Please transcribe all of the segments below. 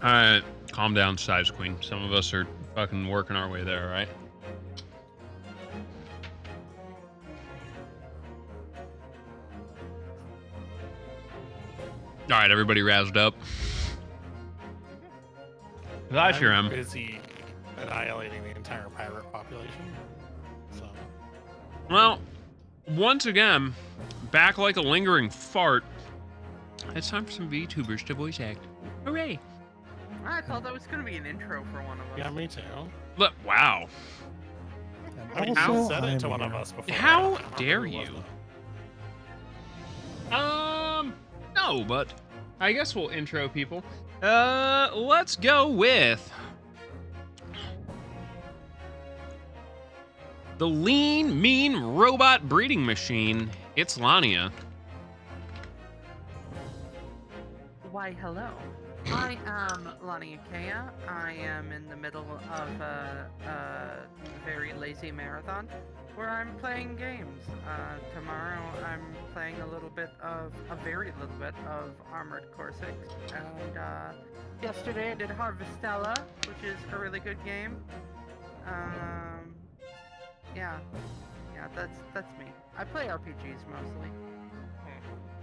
Alright, calm down, Size Queen. Some of us are fucking working our way there, right? Alright, everybody roused up. I sure am. Busy annihilating the entire pirate population. So. Well, once again, back like a lingering fart. It's time for some VTubers to voice act. Hooray! I thought that was going to be an intro for one of us. Yeah, me too. Look, wow. I mean, How- you said it to one of us before. How I don't remember dare who it was, you? though. No, but I guess we'll intro people. Let's go with the lean, mean robot breeding machine. It's Lania. Why, hello. I am Lonnie Akea. I am in the middle of a very lazy marathon where I'm playing games. Tomorrow I'm playing a very little bit of Armored Core 6. And yesterday I did Harvestella, which is a really good game. Yeah, that's me. I play RPGs mostly.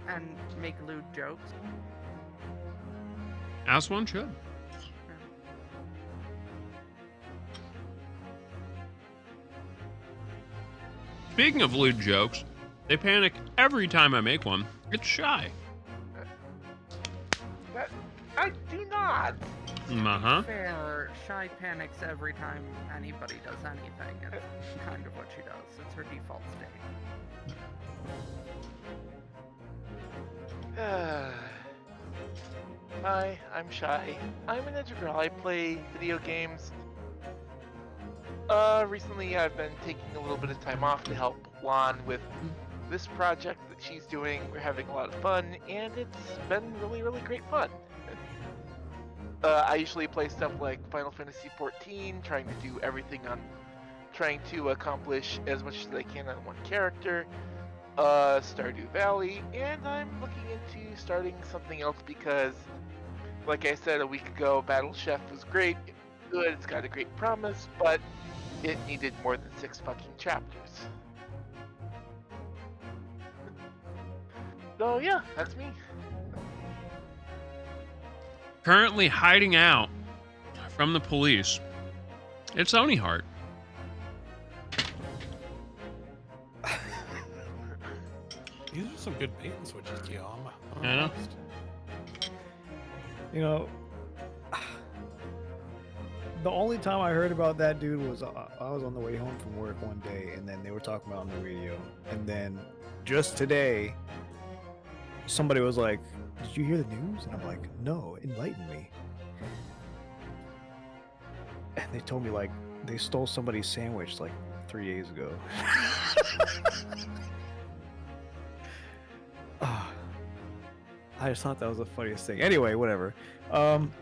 And make lewd jokes. As one should. Speaking of lewd jokes, they panic every time I make one. It's Shy. I do not. Uh-huh. Fair, Shy panics every time anybody does anything. It's kind of what she does. It's her default state. Hi, I'm Shy. I'm an integral. I play video games. Recently I've been taking a little bit of time off to help Lon with this project that she's doing. We're having a lot of fun, and it's been really, really great fun. I usually play stuff like Final Fantasy XIV, trying to do everything on, trying to accomplish as much as I can on one character. Stardew Valley, and I'm looking into starting something else because, like I said a week ago, Battle Chef was great, it's good, it's got a great promise, but it needed more than 6 fucking chapters. So yeah, that's me. Currently hiding out from the police. It's Oni Heart. These are some good bait and switches, Guillaume. I know. You know, the only time I heard about that dude was I was on the way home from work one day, and then they were talking about it on the radio. And then just today, somebody was like, "Did you hear the news?" And I'm like, "No, enlighten me." And they told me like they stole somebody's sandwich like 3 days ago. I just thought that was the funniest thing. Anyway, whatever.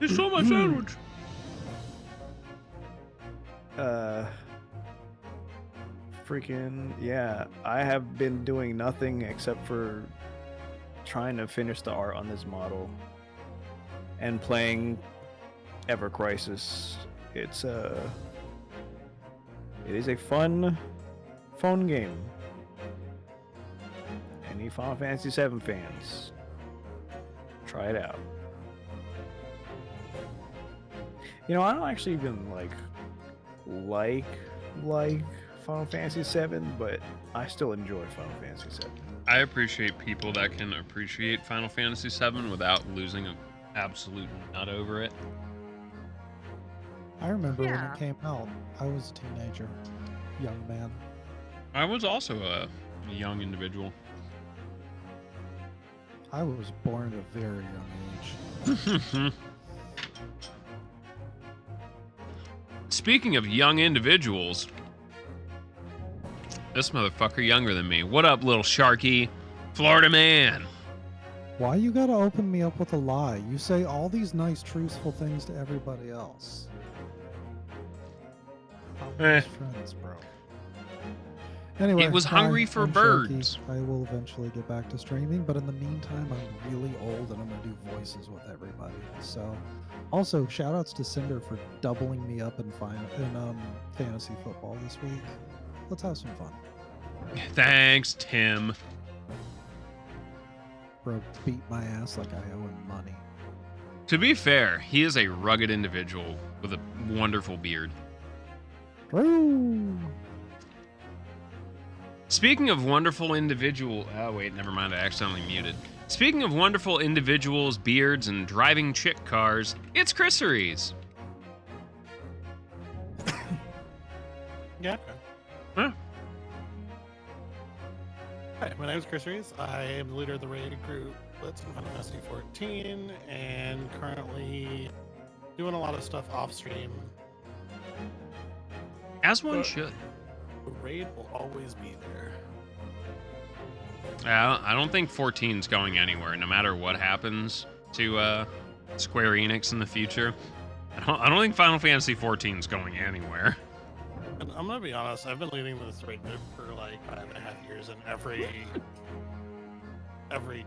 They stole my sandwich. Freaking yeah, I have been doing nothing except for trying to finish the art on this model and playing Ever Crisis. It is a fun game. Any Final Fantasy VII fans, try it out. You know, I don't actually even like Final Fantasy VII, but I still enjoy Final Fantasy VII. I appreciate people that can appreciate Final Fantasy VII without losing an absolute nut over it. I remember when Yeah. it came out. I was a teenager, young man. I was also a young individual. I was born at a very young age. Speaking of young individuals, this motherfucker younger than me. What up, little Sharky? Florida man. Why you gotta open me up with a lie? You say all these nice, truthful things to everybody else. How much friends, bro? Anyway, It was hi, hungry for I'm Sharky. birds. I will eventually get back to streaming, but in the meantime, I'm really old and I'm gonna do voices with everybody. So, Also, shout outs to Cinder for doubling me up in fantasy football this week. Let's have some fun. Thanks, Tim. Bro beat my ass like I owe him money. To be fair, he is a rugged individual with a wonderful beard. Woo! Speaking of wonderful individual... Oh, wait, never mind. I accidentally muted. Speaking of wonderful individuals, beards, and driving chick cars, it's Chrisseries. Yeah. Huh? Hi, my name is Chris Reese. I am the leader of the raid group Blitz in Final Fantasy 14, and currently doing a lot of stuff off stream. As one But- should. The raid will always be there. I don't think 14's going anywhere, no matter what happens to Square Enix in the future. I don't think Final Fantasy 14's going anywhere. And I'm gonna be honest, I've been leading this raid group for like 5.5 years, and every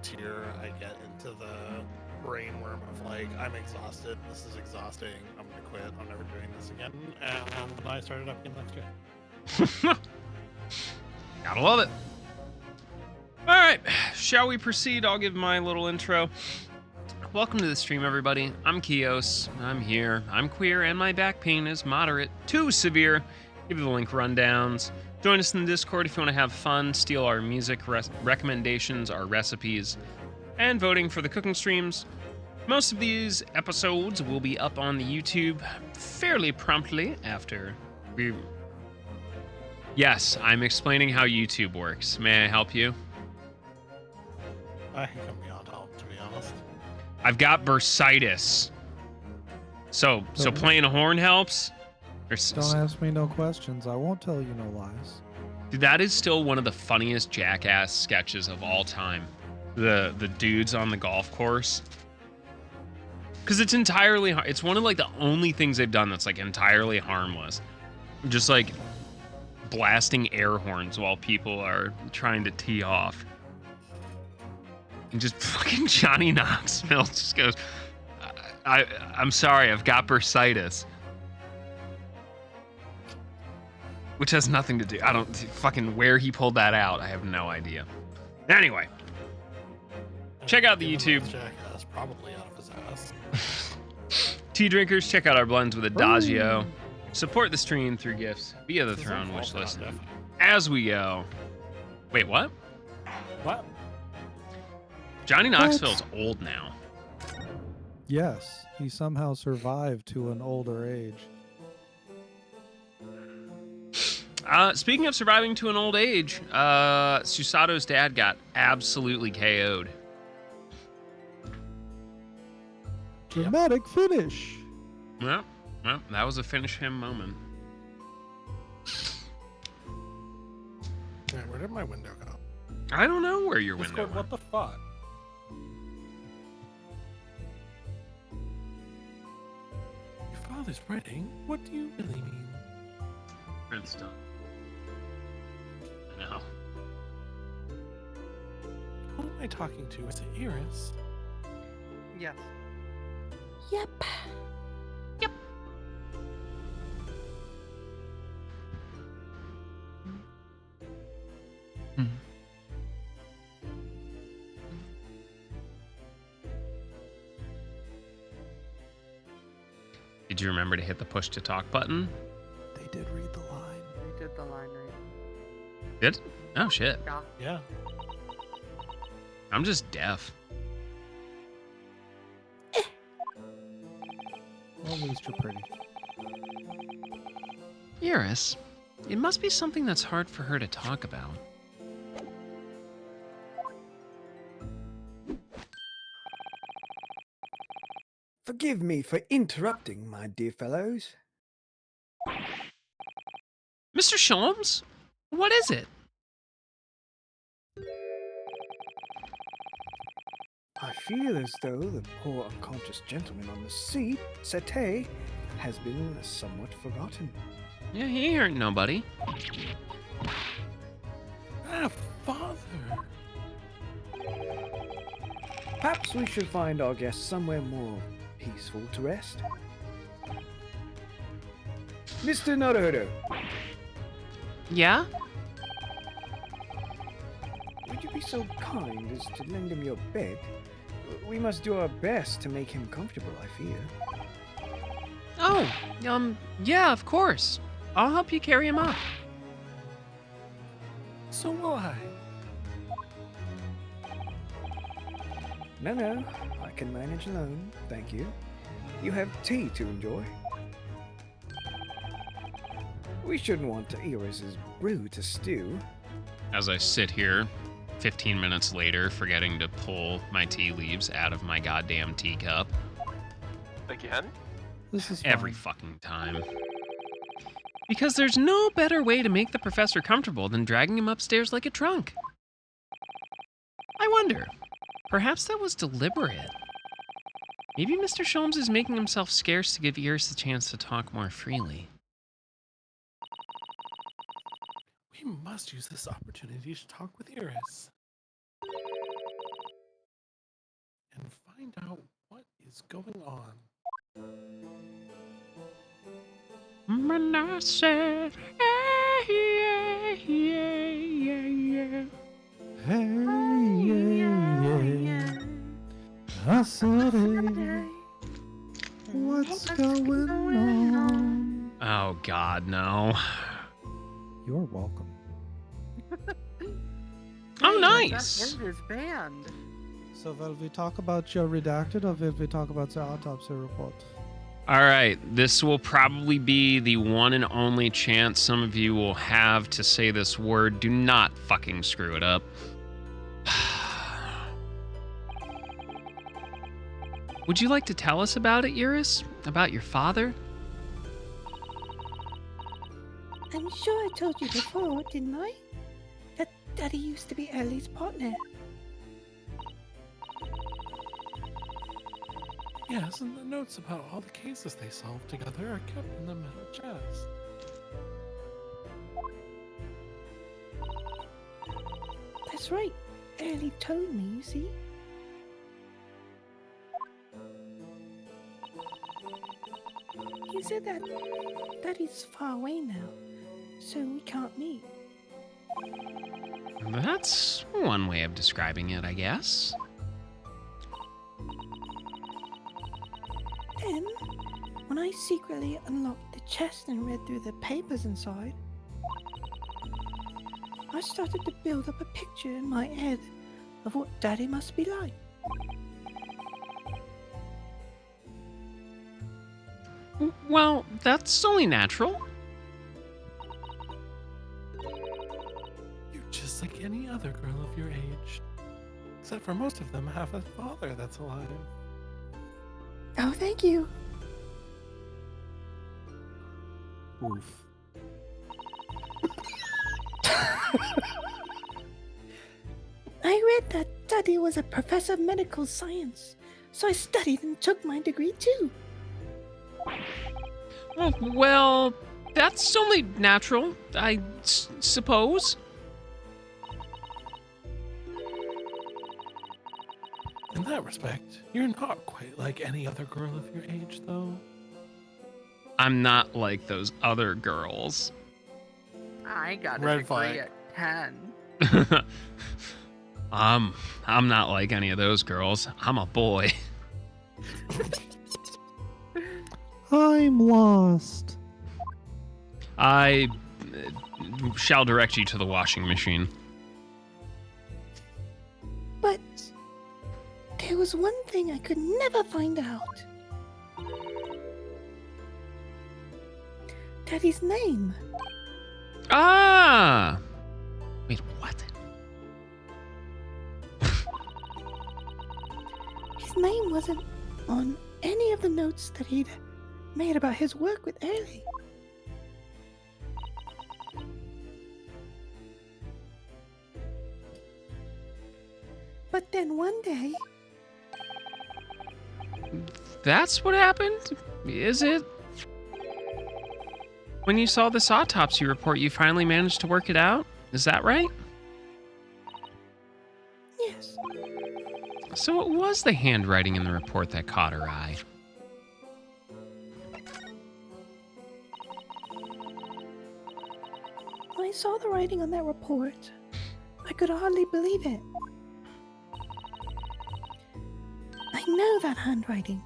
tier I get into the brain worm of like, I'm exhausted, this is exhausting, I'm gonna quit, I'm never doing this again, and I started up again next year. Gotta love it. All right, shall we proceed? I'll give my little intro. Welcome to the stream, everybody. I'm Kios. I'm here. I'm queer, and my back pain is moderate to severe. Give you the link rundowns. Join us in the Discord if you want to have fun, steal our music recommendations, our recipes, and voting for the cooking streams. Most of these episodes will be up on the YouTube fairly promptly after we... Yes, I'm explaining how YouTube works. May I help you? I think I'm beyond help, to be honest. I've got bursitis. So playing a horn helps? Don't ask me no questions. I won't tell you no lies. Dude, that is still one of the funniest Jackass sketches of all time. The dudes on the golf course. Because it's entirely... It's one of like the only things they've done that's like entirely harmless. Just like blasting air horns while people are trying to tee off. And just fucking Johnny Knoxville just goes, I'm sorry, I've got bursitis. Which has nothing to do. I don't fucking where he pulled that out. I have no idea. Anyway, check out the Given YouTube. that Jackass probably out of his ass. Tea drinkers, check out our blends with Adagio. Support the stream through gifts via the This is Throne all wish about list. Jeff. As we go. Wait, what? What? Johnny Knoxville's old now. Yes, he somehow survived to an older age. Speaking of surviving to an old age, Susato's dad got absolutely KO'd. Dramatic finish. Well, that was a finish him moment. Man, where did my window go? I don't know where your window Discord, went. what the fuck? Your father's writing? What do you really mean? Princeton. I know. Who am I talking to? Is it Iris? Yes. Yep. Did you remember to hit the push to talk button? They did read the line. We did the line read. Did? Oh shit. Yeah. Yeah. I'm just deaf. Well, at least you're pretty. Iris, it must be something that's hard for her to talk about. Forgive me for interrupting, my dear fellows. Mr. Sholmes? What is it? I feel as though the poor unconscious gentleman on the settee has been somewhat forgotten. Yeah, he ain't nobody. Ah, father. Perhaps we should find our guest somewhere more peaceful to rest. Mr. Naruto, Yeah? would you be so kind as to lend him your bed? We must do our best to make him comfortable, I fear. Oh, yeah, of course. I'll help you carry him up. So will I. No, I can manage alone, thank you. You have tea to enjoy. We shouldn't want Iris's brew to stew. As I sit here, 15 minutes later, forgetting to pull my tea leaves out of my goddamn teacup. Again? This is Every fine. fucking time. Because there's no better way to make the professor comfortable than dragging him upstairs like a trunk. I wonder, perhaps that was deliberate. Maybe Mr. Sholmes is making himself scarce to give Iris a chance to talk more freely. We must use this opportunity to talk with Iris. And find out what is going on. And I said, hey, yeah. Hey, yeah. I said it. What's going on? Oh, God, no. You're welcome. Oh, Hey, nice. That's in his band. So will we talk about your redacted or will we talk about the autopsy report? All right, this will probably be the one and only chance some of you will have to say this word. Do not fucking screw it up. Would you like to tell us about it, Iris? About your father? I'm sure I told you before, didn't I? That Daddy used to be Ellie's partner. Yes, and the notes about all the cases they solved together are kept in the metal chest. That's right. Ellie told me, you see? He said that Daddy's far away now, so we can't meet. That's one way of describing it, I guess. Then, when I secretly unlocked the chest and read through the papers inside, I started to build up a picture in my head of what Daddy must be like. Well, that's only natural. You're just like any other girl of your age. Except for most of them have a father that's alive. Oh, thank you. Oof. I read that Daddy was a professor of medical science, so I studied and took my degree too. Well, that's only natural, I suppose. In that respect, you're not quite like any other girl of your age, though. I'm not like those other girls. I got a Red degree flag. at 10. I'm not like any of those girls. I'm a boy. I'm lost. I shall direct you to the washing machine. But there was one thing I could never find out. Daddy's name. Ah! Wait, what? His name wasn't on any of the notes that he'd made about his work with Ellie. But then one day, That's what happened? Is it? When you saw this autopsy report, you finally managed to work it out? Is that right? yes, So it was the handwriting in the report that caught her eye. I saw the writing on that report, I could hardly believe it. I know that handwriting,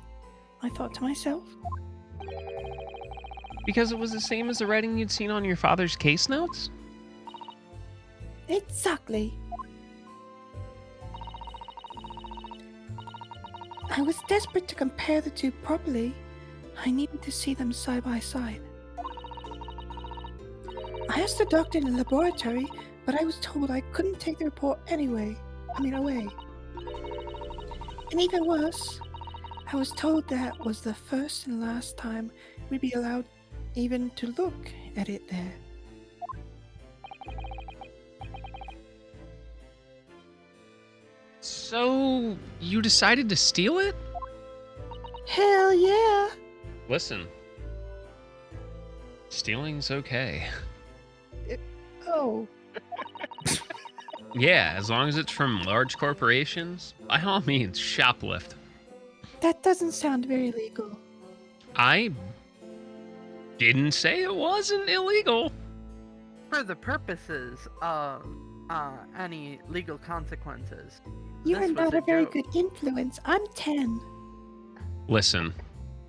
I thought to myself. Because it was the same as the writing you'd seen on your father's case notes? Exactly. I was desperate to compare the two properly. I needed to see them side by side. I asked the doctor in the laboratory, but I was told I couldn't take the report away. And even worse, I was told that was the first and last time we'd be allowed even to look at it there. So, you decided to steal it? Hell yeah! Listen. Stealing's okay. Oh, Yeah, as long as it's from large corporations, by all means, shoplift. that doesn't sound very legal. I didn't say it wasn't illegal. For the purposes of any legal consequences. You This are was not a a very joke. good influence. I'm 10. Listen,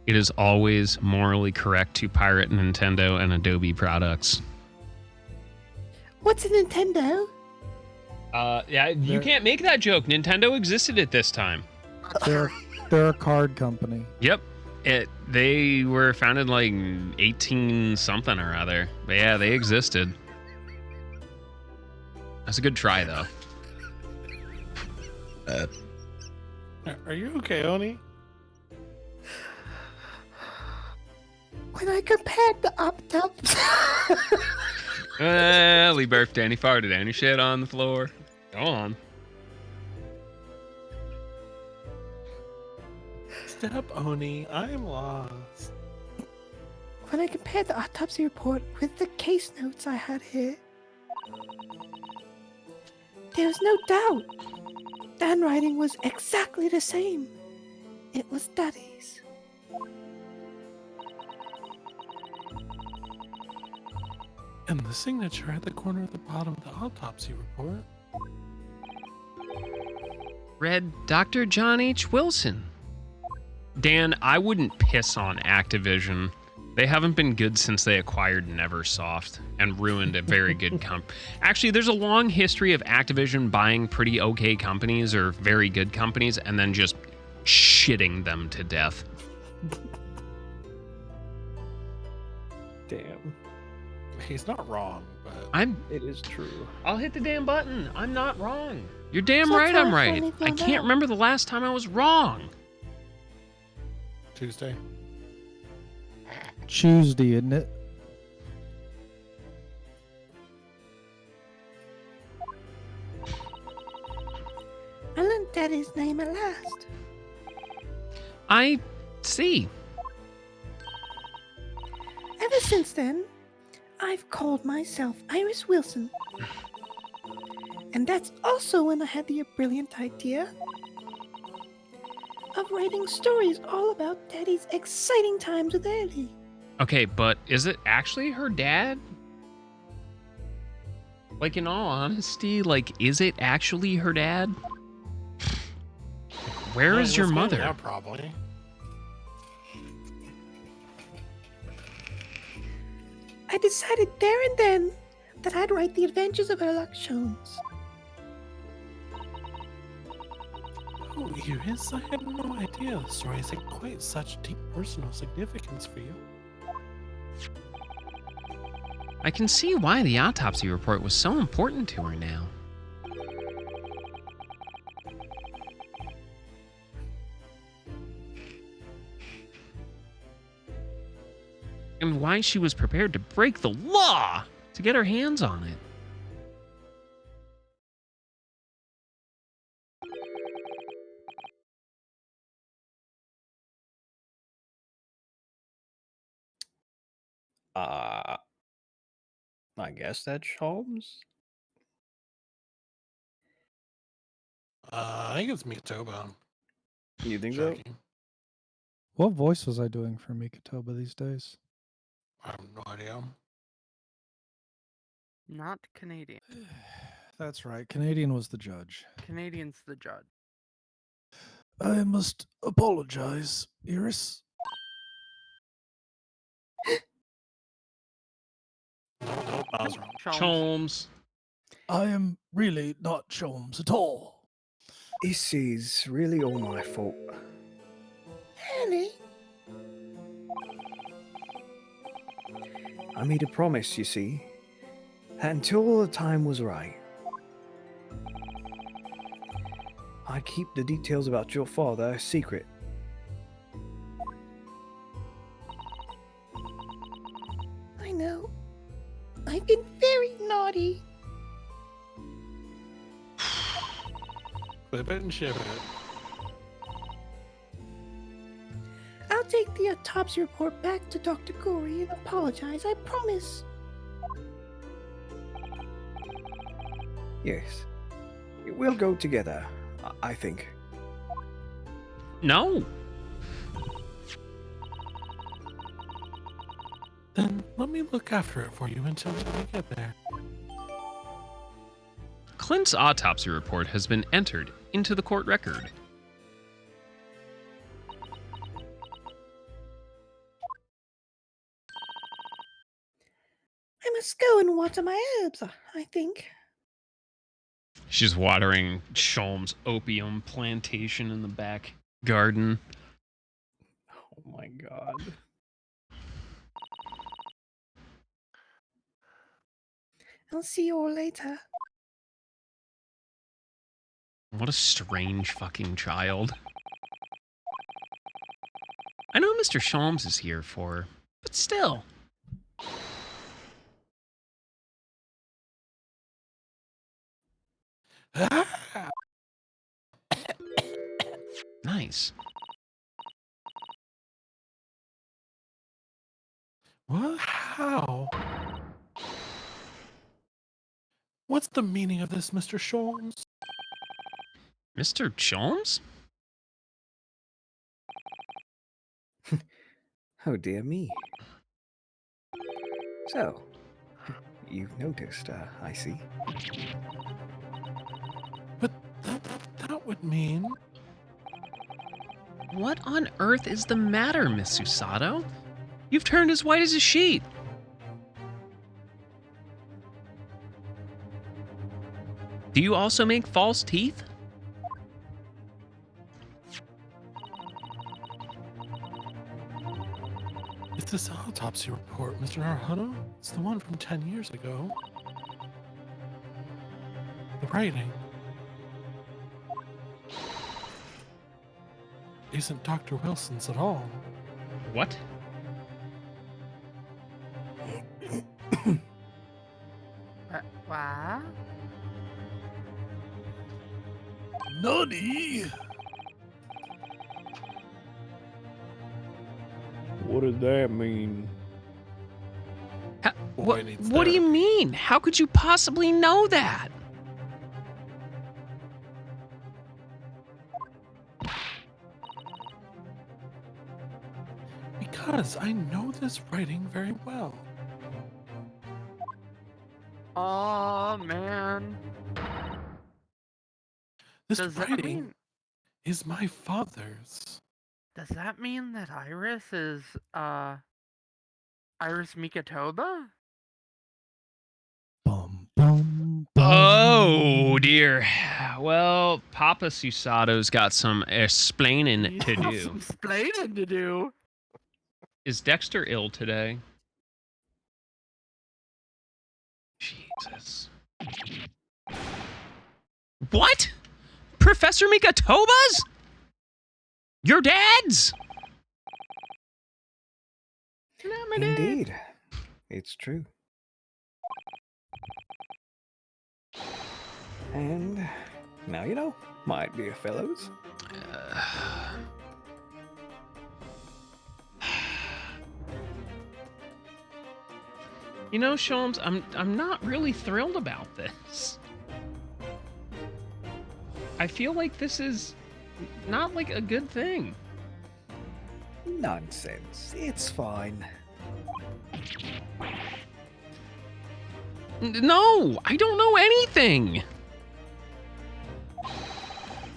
it is always morally correct to pirate Nintendo and Adobe products. What's a Nintendo? Yeah, you There- can't make that joke. Nintendo existed at this time. They're a card company. Yep. They were founded like 18 something or other. But yeah, they existed. That's a good try though. Are you okay, Oni? When I compared the octaves. Well, he burped and he farted and he shit on the floor. Go on. Step, Oni. I'm lost. When I compared the autopsy report with the case notes I had here, there was no doubt. The handwriting was exactly the same. It was Daddy's. And the signature at the corner at the bottom of the autopsy report. Read Dr. John H. Wilson. Dan, I wouldn't piss on Activision. They haven't been good since they acquired Neversoft and ruined a very good Actually, there's a long history of Activision buying pretty okay companies or very good companies and then just shitting them to death. Damn, He's not wrong, but it is true. I'll hit the damn button. I'm not wrong. You're damn So right that's I'm how I right. finally I found can't out. remember the last time I was wrong. Tuesday. Tuesday, isn't it? I learned Daddy's name at last. I see. Ever since then, I've called myself Iris Wilson. And that's also when I had the brilliant idea of writing stories all about Daddy's exciting times with Ellie. Okay, but is it actually her dad? Like, in all honesty, like, is it actually her dad? Where Yeah, is your let's find mother? out, probably. I decided there and then that I'd write the adventures of Sherlock Holmes. Oh, Iris, I had no idea the stories had quite such deep personal significance for you. I can see why the autopsy report was so important to her now. And why she was prepared to break the law to get her hands on it. I guess that's Holmes. I think it's Mikotoba. You think so? Checking. What voice was I doing for Mikotoba these days? I have no idea. Not Canadian. That's right. Canadian was the judge. Canadian's the judge. I must apologize, Iris. Nope, I was wrong. Sholmes. Cholmes. I am really not Sholmes at all. This is really all my fault. Really? I made a promise, you see, that until the time was right, I'd keep the details about your father a secret. I know. I've been very naughty. Clip it and ship it. I'll take the autopsy report back to Dr. Corey and apologize, I promise. Yes. We'll go together, I think. No. Then let me look after it for you until we get there. Clint's autopsy report has been entered into the court record. I must go and water my herbs, I think. She's watering Sholmes' opium plantation in the back garden. Oh my god. I'll see you all later. What a strange fucking child. I know Mr. Sholmes is here for her, but still. Nice. What? How? What's the meaning of this, Mr. Sholmes? Mr. Sholmes? Oh dear me. So, you've noticed, I see. But that would mean... What on earth is the matter, Miss Susato? You've turned as white as a sheet. Do you also make false teeth? It's this autopsy report, Mr. Naruto. It's the one from 10 years ago. The writing isn't Dr. Wilson's at all. What? What? Nani? What does that mean? Boy What needs do you therapy. mean? How could you possibly know that? Because I know this writing very well. Oh man. This Does that writing mean is my father's. does that mean that Iris is Iris Mikatoba? Bum, bum, bum. Oh dear. Well, Papa Susato's got some explaining to Some do. explaining to do. Is Dexter ill today? Jesus. What? Professor Mikatoba's? Your dad's? Not my dad. Indeed. It's true. And now you know, my dear fellows. You know, Sholmes, I'm not really thrilled about this. I feel like this is not like a good thing. Nonsense. It's fine. No, I don't know anything.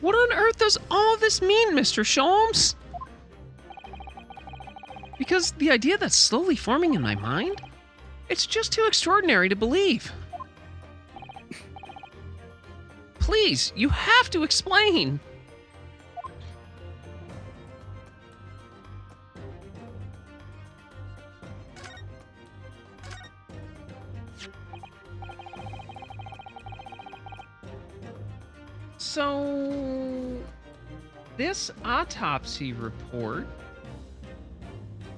What on earth does all this mean, Mr. Sholmes? Because the idea that's slowly forming in my mind, it's just too extraordinary to believe. Please, you have to explain. So, this autopsy report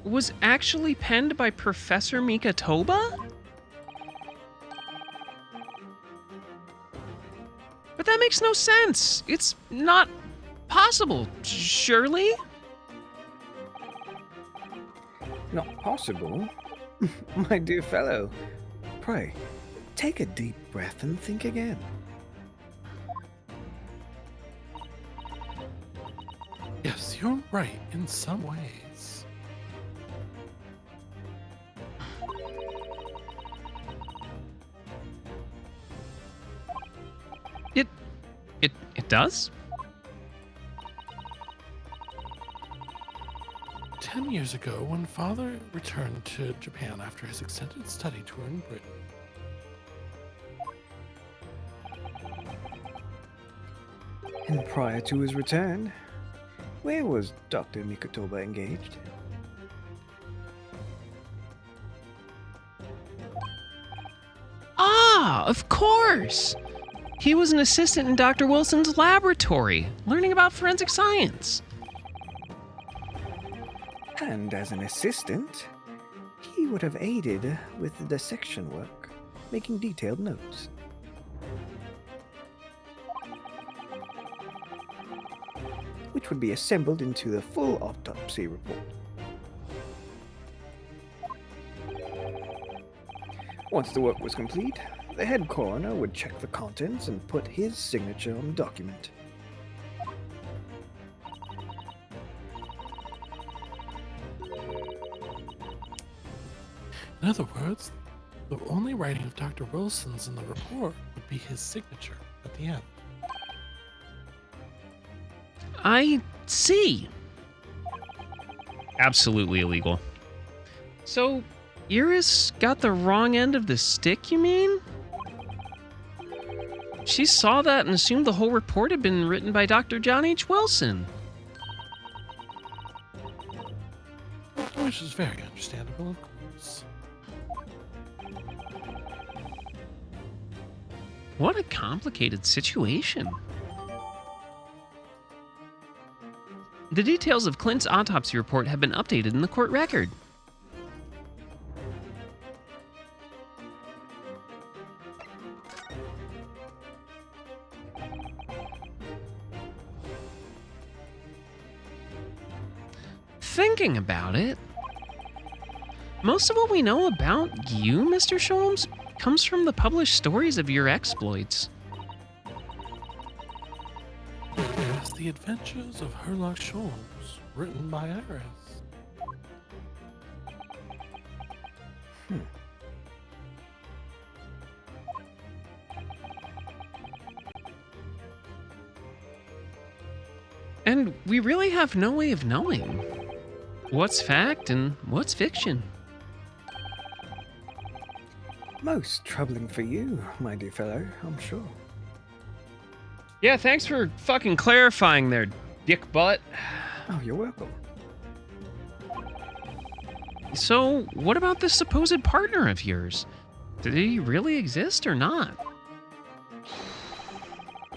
was actually penned by Professor Mikatoba? But that makes no sense. It's not possible, surely? Not possible? My dear fellow, pray, take a deep breath and think again. Yes, you're right in some ways. It does? 10 years ago, when Father returned to Japan after his extended study tour in Britain, And prior to his return, where was Dr. Mikatoba engaged? Ah, of course! He was an assistant in Dr. Wilson's laboratory, learning about forensic science. And as an assistant, he would have aided with the dissection work, making detailed notes. Which would be assembled into the full autopsy report. Once the work was complete, the head coroner would check the contents and put his signature on the document. in other words, the only writing of Dr. Wilson's in the report would be his signature at the end. I see. Absolutely illegal. So, Iris got the wrong end of the stick, you mean? She saw that and assumed the whole report had been written by Dr. John H. Wilson. Which is very understandable, of course. What a complicated situation. The details of Clint's autopsy report have been updated in the court record. Thinking about it, most of what we know about you, Mr. Sholmes, comes from the published stories of your exploits. Yes, The Adventures of Herlock Sholmes, written by Iris. And we really have no way of knowing what's fact and what's fiction. Most troubling for you, my dear fellow, I'm sure. Yeah, thanks for fucking clarifying there, dick butt. Oh, you're welcome. So, what about this supposed partner of yours? Did he really exist or not?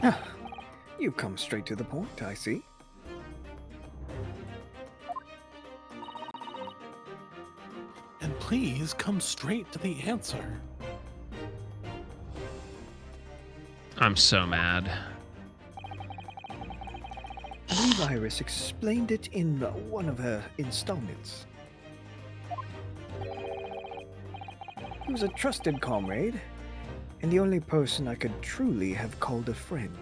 Ah, you come straight to the point, I see. And please come straight to the answer. I'm so mad. I believe Iris explained it in one of her installments. He was a trusted comrade, and the only person I could truly have called a friend.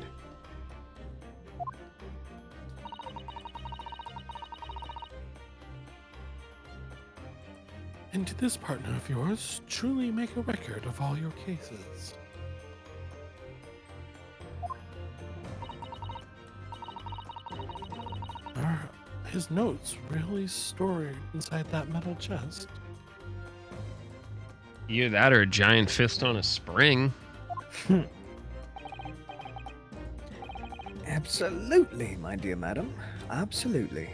And did this partner of yours truly make a record of all your cases? Are his notes really stored inside that metal chest? Either that or a giant fist on a spring. Absolutely, my dear madam. Absolutely.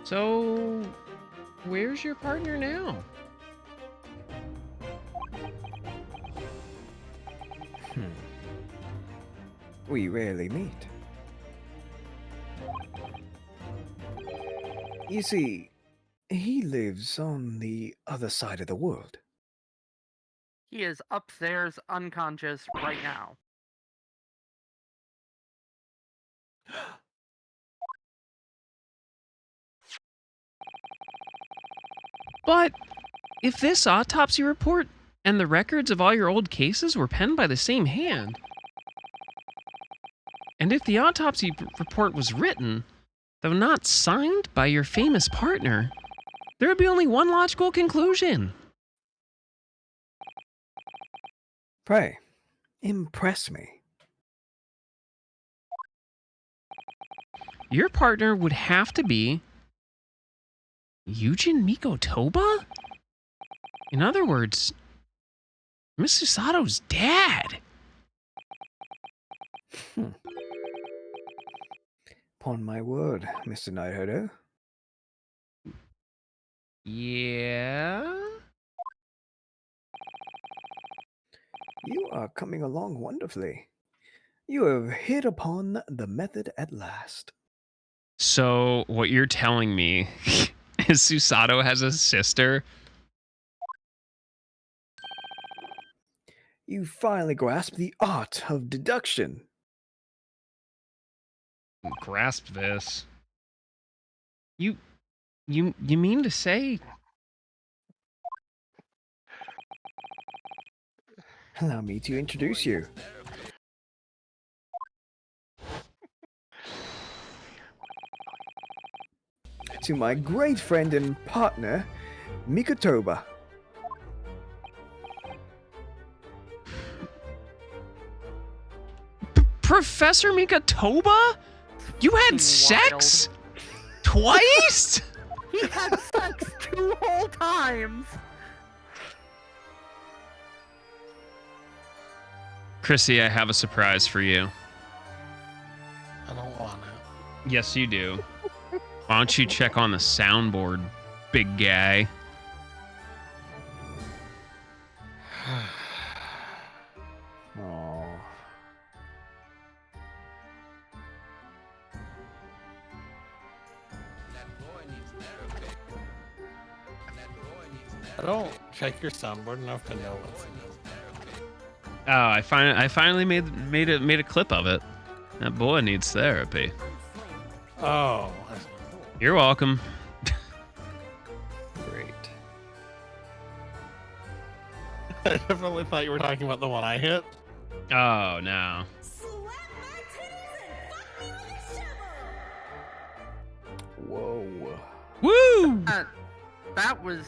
So, where's your partner now? We rarely meet. You see, he lives on the other side of the world. He is upstairs, unconscious right now. But if this autopsy report and the records of all your old cases were penned by the same hand, and if the autopsy report was written, though not signed by your famous partner, there would be only one logical conclusion. Pray, impress me. Your partner would have to be Yujin Mikotoba? In other words, Miss Susato's dad. Upon my word, Mr. Nighthunter. Yeah? You are coming along wonderfully. You have hit upon the method at last. So, what you're telling me is Susato has a sister? You finally grasp the art of deduction. Grasp this. You mean to say... Allow me to introduce you. To my great friend and partner, Mikotoba. Professor Mikotoba? You had Wild. sex? Twice? He had sex 2 whole times! Chrissy, I have a surprise for you. I don't want it. Yes, you do. Why don't you check on the soundboard, big guy? Oh. I don't check your soundboard enough to know what's in it. Oh, I finally made a clip of it. That boy needs therapy. Oh, You're welcome. Great. I definitely thought you were talking about the one I hit. Oh no. Whoa. Woo! That was...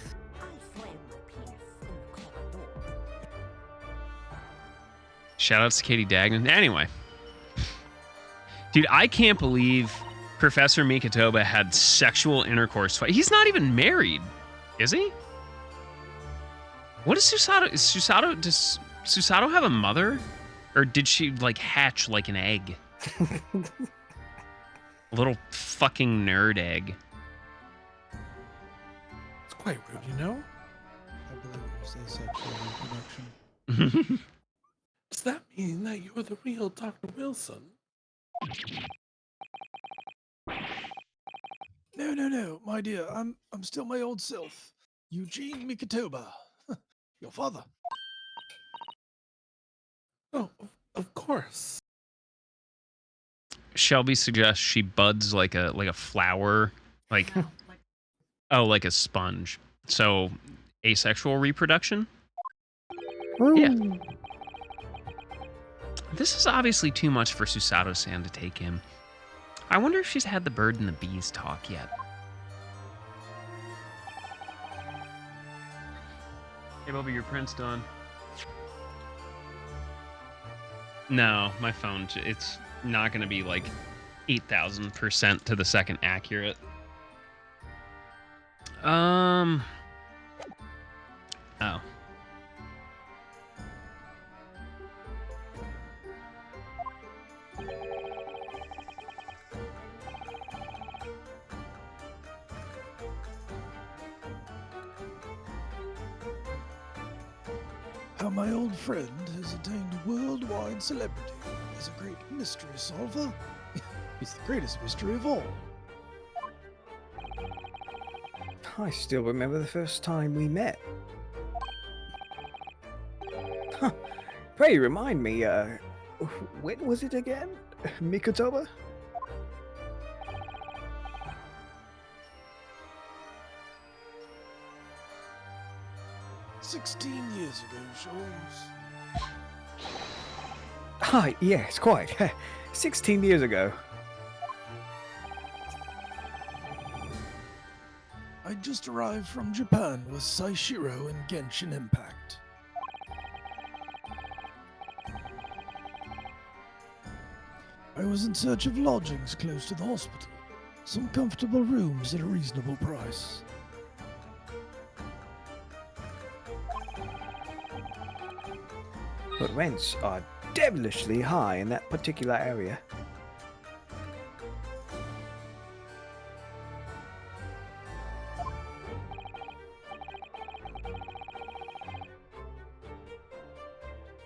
Shoutouts to Katie Dagnan. Anyway. Dude, I can't believe Professor Mikotoba had sexual intercourse. He's not even married, is he? What is Susato? Does Susato have a mother? Or did she, like, hatch like an egg? A little fucking nerd egg. It's quite rude, you know? I believe it was asexual reproduction. Does that mean that you're the real Dr. Wilson? No, my dear. I'm still my old self. Eugene Mikotoba. Your father. Oh, of course. Shelby suggests she buds like a flower, like like a sponge. So asexual reproduction. Yeah. This is obviously too much for Susato-san to take in. I wonder if she's had the bird and the bees talk yet. Hey, Bubba, your print's done. No, my phone, it's not going to be like 8,000% to the second accurate. Oh. How my old friend has attained worldwide celebrity as a great mystery solver. He's the greatest mystery of all. I still remember the first time we met. Huh. Pray remind me, when was it again? Mikotoba? "16 years ago, Sholmes." Ah, yes, quite. 16 years ago. I just arrived from Japan with Saishiro and Genshin Impact. I was in search of lodgings close to the hospital. Some comfortable rooms at a reasonable price. But rents are devilishly high in that particular area.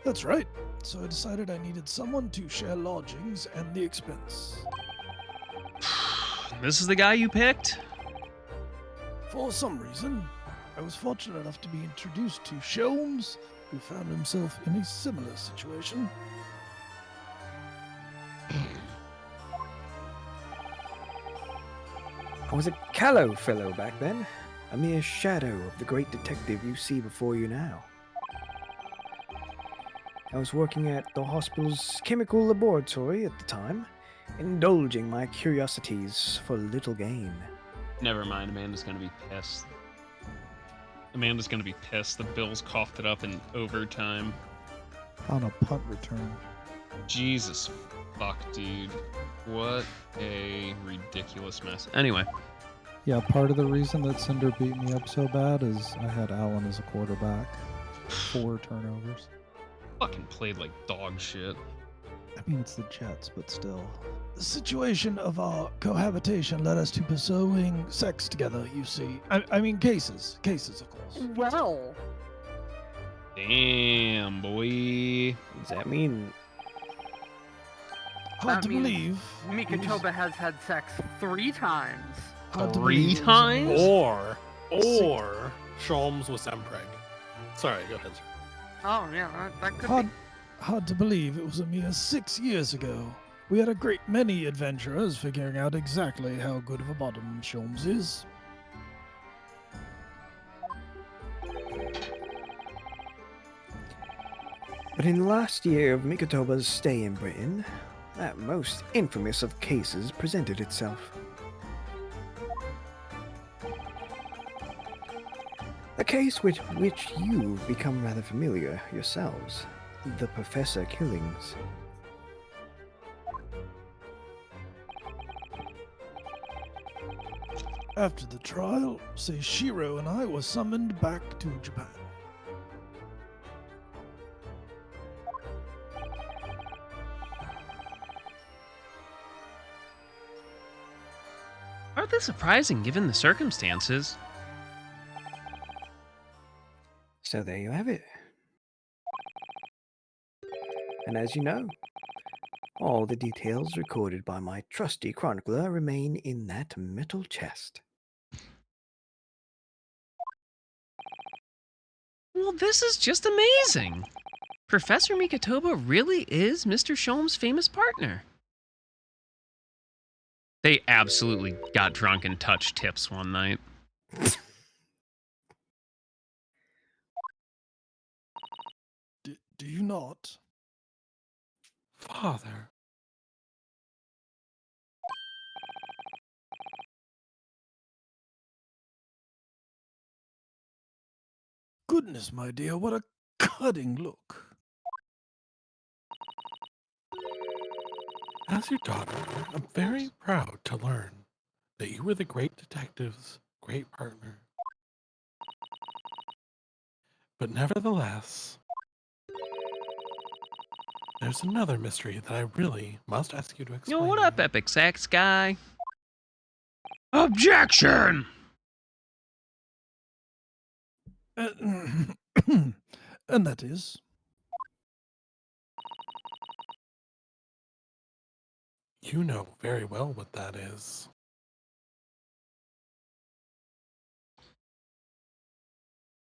That's right. So I decided I needed someone to share lodgings and the expense. This is the guy you picked? For some reason, I was fortunate enough to be introduced to Sholmes, who found himself in a similar situation. I was a callow fellow back then, a mere shadow of the great detective you see before you now. I was working at the hospital's chemical laboratory at the time, indulging my curiosities for little gain. Never mind, Amanda's gonna be pissed. Amanda's gonna be pissed. The Bills coughed it up in overtime. On a punt return. Jesus fuck, dude. What a ridiculous mess. Anyway. Yeah, part of the reason that Cinder beat me up so bad is I had Allen as a quarterback. 4 turnovers. Fucking played like dog shit. I mean, it's the Jets, but still. The situation of our cohabitation led us to pursuing sex together, you see. I mean cases, of course. Well, Damn, boy. Does that mean Hard That to means believe. Mikotoba has had sex 3 times. Hard to 3 believe it was a times? mere- Or Sholmes was Sempreg. Sorry, go ahead, sir. Oh, yeah, that could Hard, be. hard to believe it was a mere 6 years ago. We had a great many adventurers figuring out exactly how good of a bottom Sholmes is. But in the last year of Mikotoba's stay in Britain, that most infamous of cases presented itself. A case with which you've become rather familiar yourselves, the Professor killings. After the trial, Seishiro and I were summoned back to Japan. Hardly surprising given the circumstances. So there you have it. And as you know, all the details recorded by my trusty chronicler remain in that metal chest. Well, this is just amazing. Professor Mikotoba really is Mr. Sholmes' famous partner. They absolutely got drunk and touched tips one night. Do you not? Father. Goodness, my dear, what a cutting look. As your daughter, I'm very proud to learn that you were the great detective's great partner. But nevertheless, there's another mystery that I really must ask you to explain. Yo, what up, Epic Sax guy? Objection! And that is? You know very well what that is.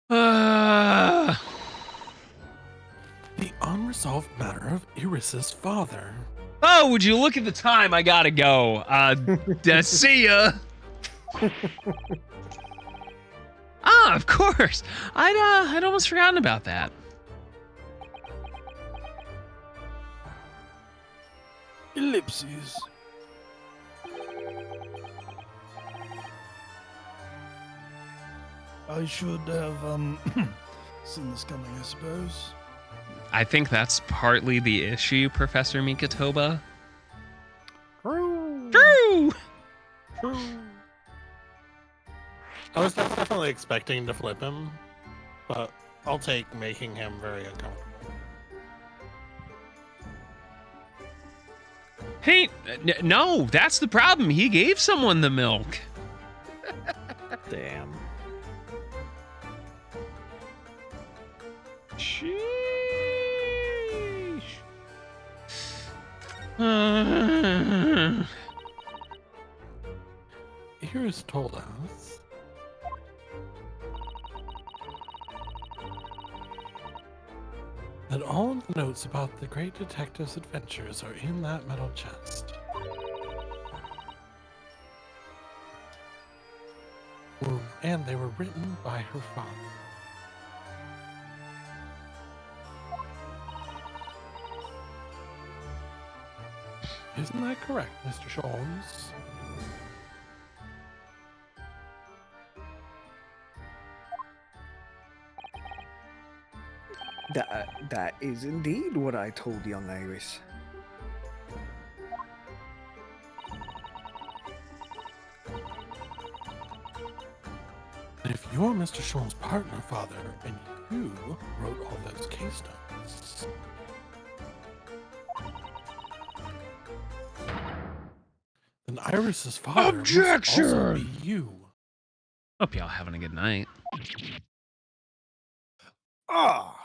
Uh, The unresolved matter of Iris's father. oh, would you look at the time? I gotta go. See ya. Ah, of course. I'd almost forgotten about that. Ellipses. I should have seen this coming, I suppose. I think that's partly the issue, Professor Mikatoba. True. True. True. I was definitely expecting to flip him, but I'll take making him very uncomfortable. Hey, no, that's the problem. He gave someone the milk. Damn. Sheesh. Iris told us that all of the notes about the great detective's adventures are in that metal chest. And they were written by her father. Isn't that correct, Mr. Sholmes? That is indeed what I told young Iris. And if you're Mr. Sholmes' partner, father, and you wrote all those case notes, then Iris's father must also be you. Hope y'all having a good night. Ah!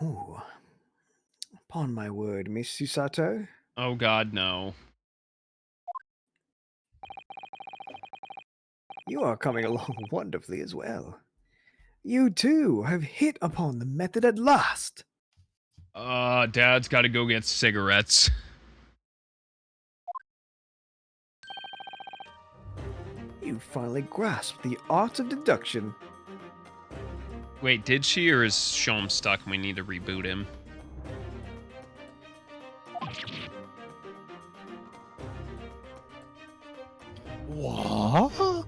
Ooh. Upon my word, Miss Susato, Oh God, no. you are coming along wonderfully as well. You too have hit upon the method at last. Dad's got to go get cigarettes. You finally grasped the art of deduction. Wait, did she, or is Sholmes stuck and we need to reboot him? What?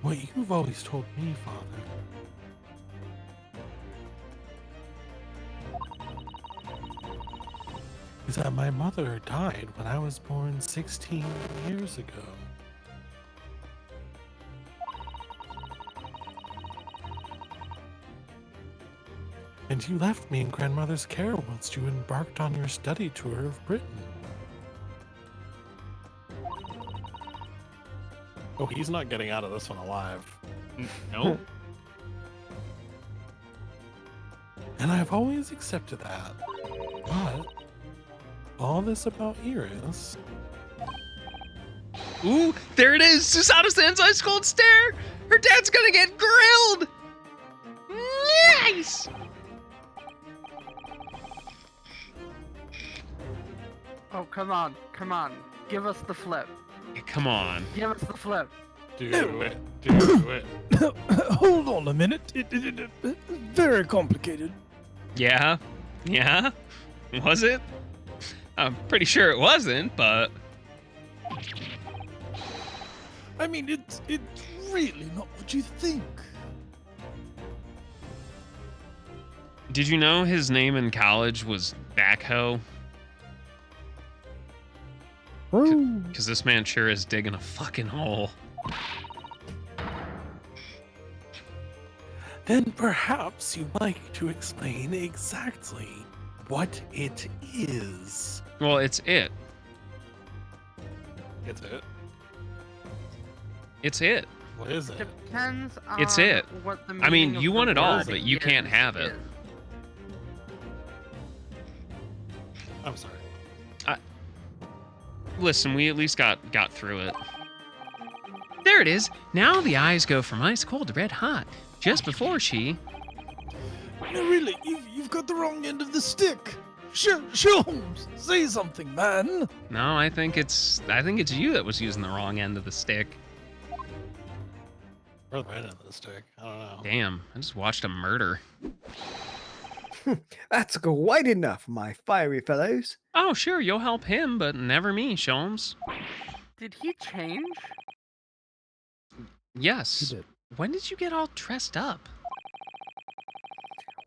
What you've always told me, Father, is that my mother died when I was born 16 years ago. And you left me in grandmother's care whilst you embarked on your study tour of Britain. Oh, he's not getting out of this one alive. Nope. And I've always accepted that. But all this about Iris, Ooh, there it is! Susato stands ice cold stare! Her dad's gonna get grilled! Nice! Oh, come on. Give us the flip. Come on. Give us the flip. Do it. Do it. Hold on a minute. Very complicated. Yeah? Yeah? Was it? I'm pretty sure it wasn't, but... I mean, it's really not what you think. Did you know his name in college was Backhoe? Because this man sure is digging a fucking hole. Then perhaps you'd like to explain exactly what it is. Well, it's it. It's it. It's it. What is it? Depends on It's it. what the I mean, meaning of you the want it all, word but you can't have it. is. I'm sorry. Listen, we at least got through it. There it is. Now the eyes go from ice cold to red hot. Just before she... No, really, you've got the wrong end of the stick. Sholmes, say something, man. No, I think it's you that was using the wrong end of the stick. Or the right end of the stick. I don't know. Damn, I just watched a murder. That's quite enough, my fiery fellows. Oh, sure, you'll help him, but never me, Sholmes. Did he change? Yes. He did. When did you get all dressed up?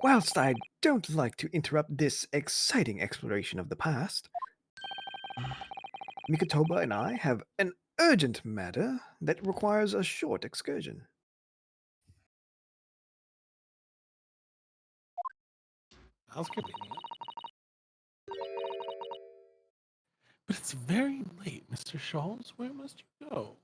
Whilst I don't like to interrupt this exciting exploration of the past, Mikotoba and I have an urgent matter that requires a short excursion. How's convenient. But it's very late, Mr. Scholes. Where must you go?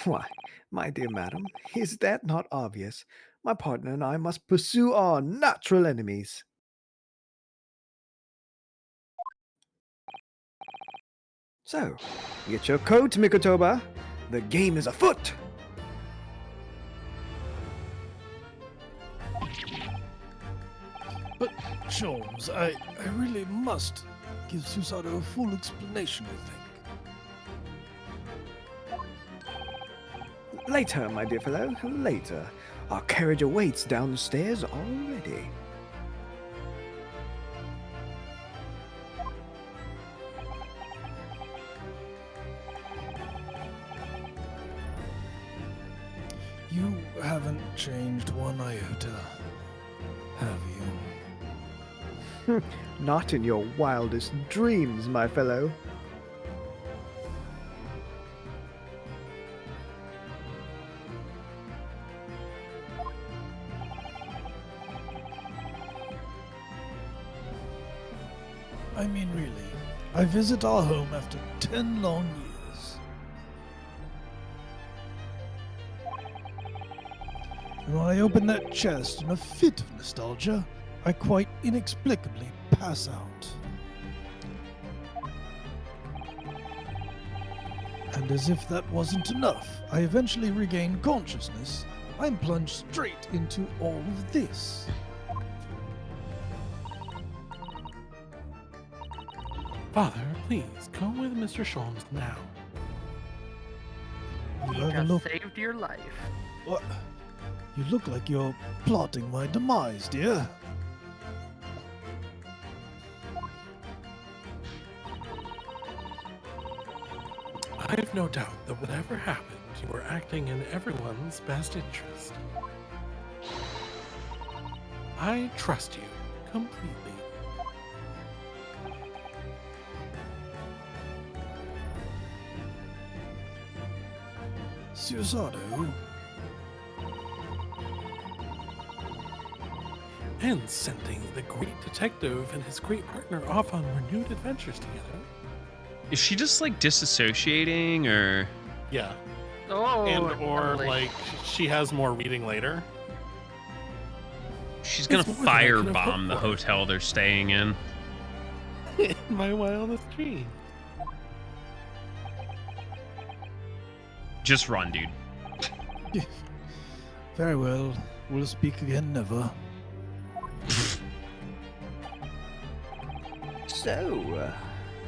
Why, my dear madam, is that not obvious? My partner and I must pursue our natural enemies. So, get your coat, Mikotoba. The game is afoot. But, Sholmes, I really must give Susato a full explanation, I think. Later, my dear fellow, later. Our carriage awaits downstairs already. You haven't changed one iota, have you? Not in your wildest dreams, my fellow. I mean, really, I visit our home after 10 long years. And when I open that chest in a fit of nostalgia, I quite inexplicably pass out. And as if that wasn't enough, I eventually regain consciousness. I'm plunged straight into all of this. Father, please, go with Mr. Scholes now. You He ever just look? saved your life. What? You look like you're plotting my demise, dear. I have no doubt that whatever happened, you were acting in everyone's best interest. I trust you completely. Susato, And sending the great detective and his great partner off on renewed adventures together. Is she just like disassociating or... Yeah. Oh, And or totally. like she has more reading later. She's gonna It's more than I could have firebomb the hoped for. hotel they're staying in. In my wildest dreams. Just run, dude. very well. We'll speak again never. So,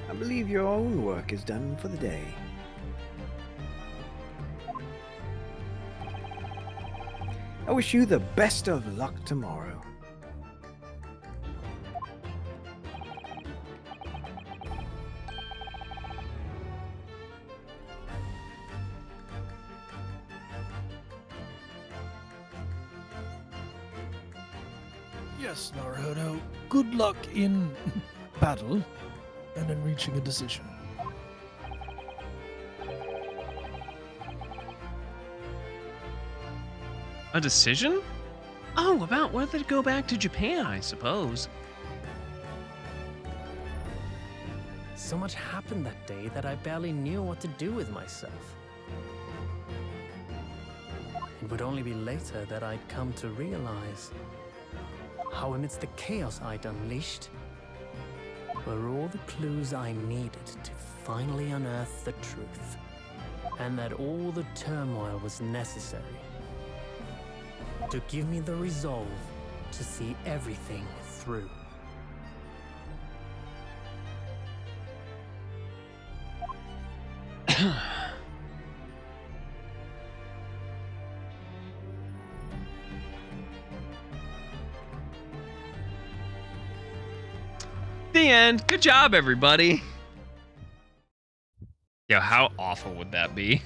I believe your own work is done for the day. I wish you the best of luck tomorrow. Yes, Naruhodo. Good luck in battle and in reaching a decision. A decision? Oh, about whether to go back to Japan, I suppose. So much happened that day that I barely knew what to do with myself. It would only be later that I'd come to realize how amidst the chaos I'd unleashed were all the clues I needed to finally unearth the truth, and that all the turmoil was necessary to give me the resolve to see everything through. The end. Good job, everybody. Yo, how awful would that be?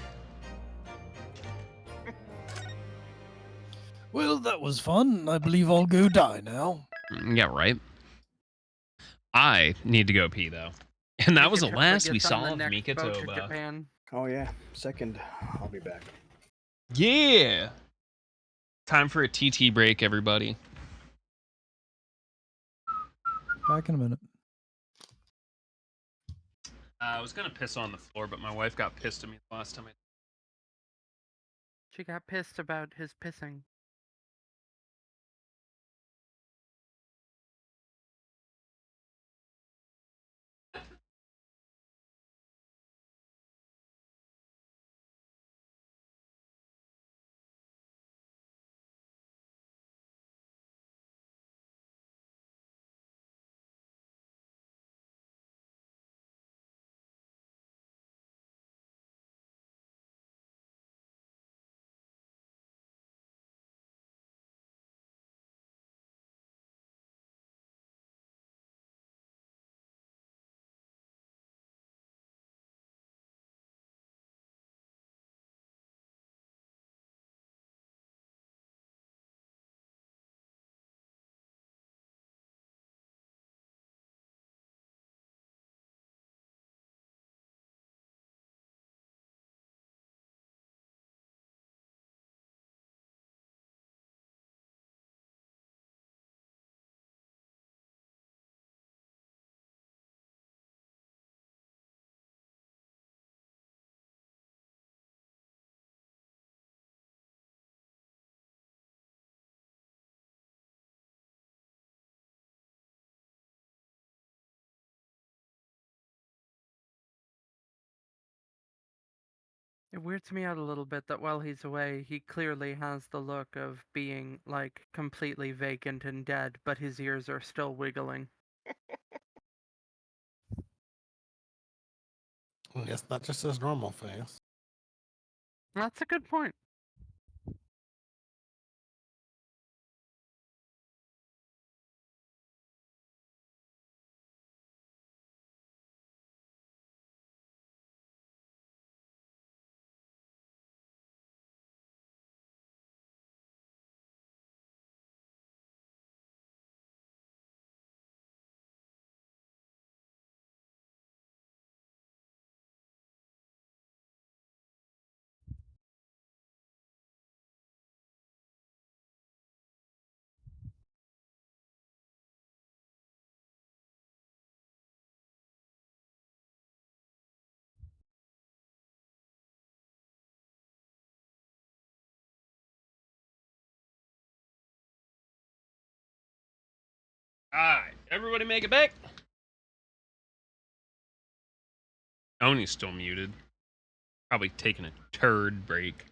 Well, that was fun. I believe I'll go die now. Yeah, right. I need to go pee, though. And that was the last we saw of Mikatoba. Japan. Oh yeah, second. I'll be back. Yeah. Time for a TT break, everybody. Back in a minute. I was gonna piss on the floor, but my wife got pissed at me the last time She got pissed about his pissing. It weirds me out a little bit that while he's away, he clearly has the look of being, like, completely vacant and dead, but his ears are still wiggling. It's not just his normal face. That's a good point. Alright, everybody make it back. Oni's still muted. Probably taking a turd break.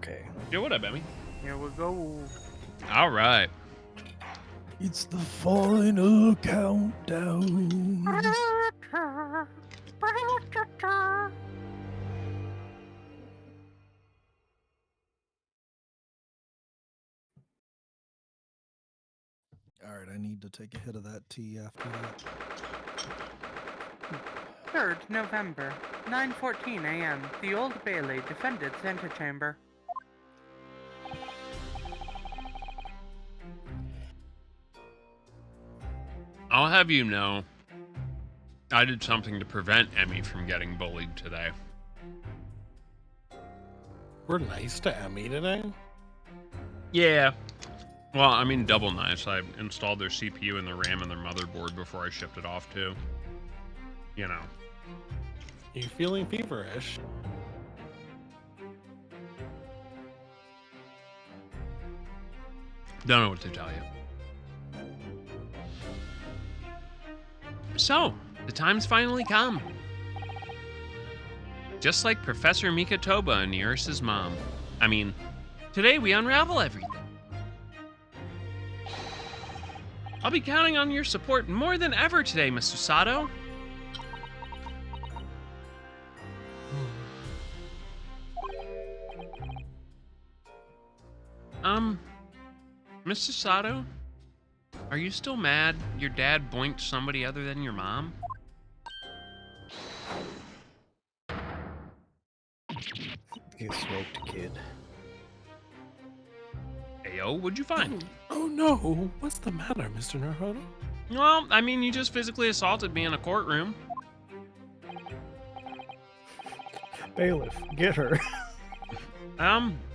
Okay. Yo, what up, Emmy? Here we go. All right. It's the final countdown. All right, I need to take a hit of that tea after that. 3rd November, 9:14 a.m. The Old Bailey defended its antechamber. I'll have you know, I did something to prevent Emmy from getting bullied today. We're nice to Emmy today. Yeah. Well, I mean, double nice. I installed their CPU and their RAM and their motherboard before I shipped it off, too. You know. You feeling feverish? Don't know what to tell you. So, the time's finally come. Just like Professor Mikatoba and Iris's mom. I mean, today we unravel everything. I'll be counting on your support more than ever today, Mr. Sato. Mr. Sato? Are you still mad your dad boinked somebody other than your mom? You smoked, kid. Ayo, what'd you find? Oh no, what's the matter, Mr. Naruto? Well, I mean, you just physically assaulted me in a courtroom. Bailiff, get her.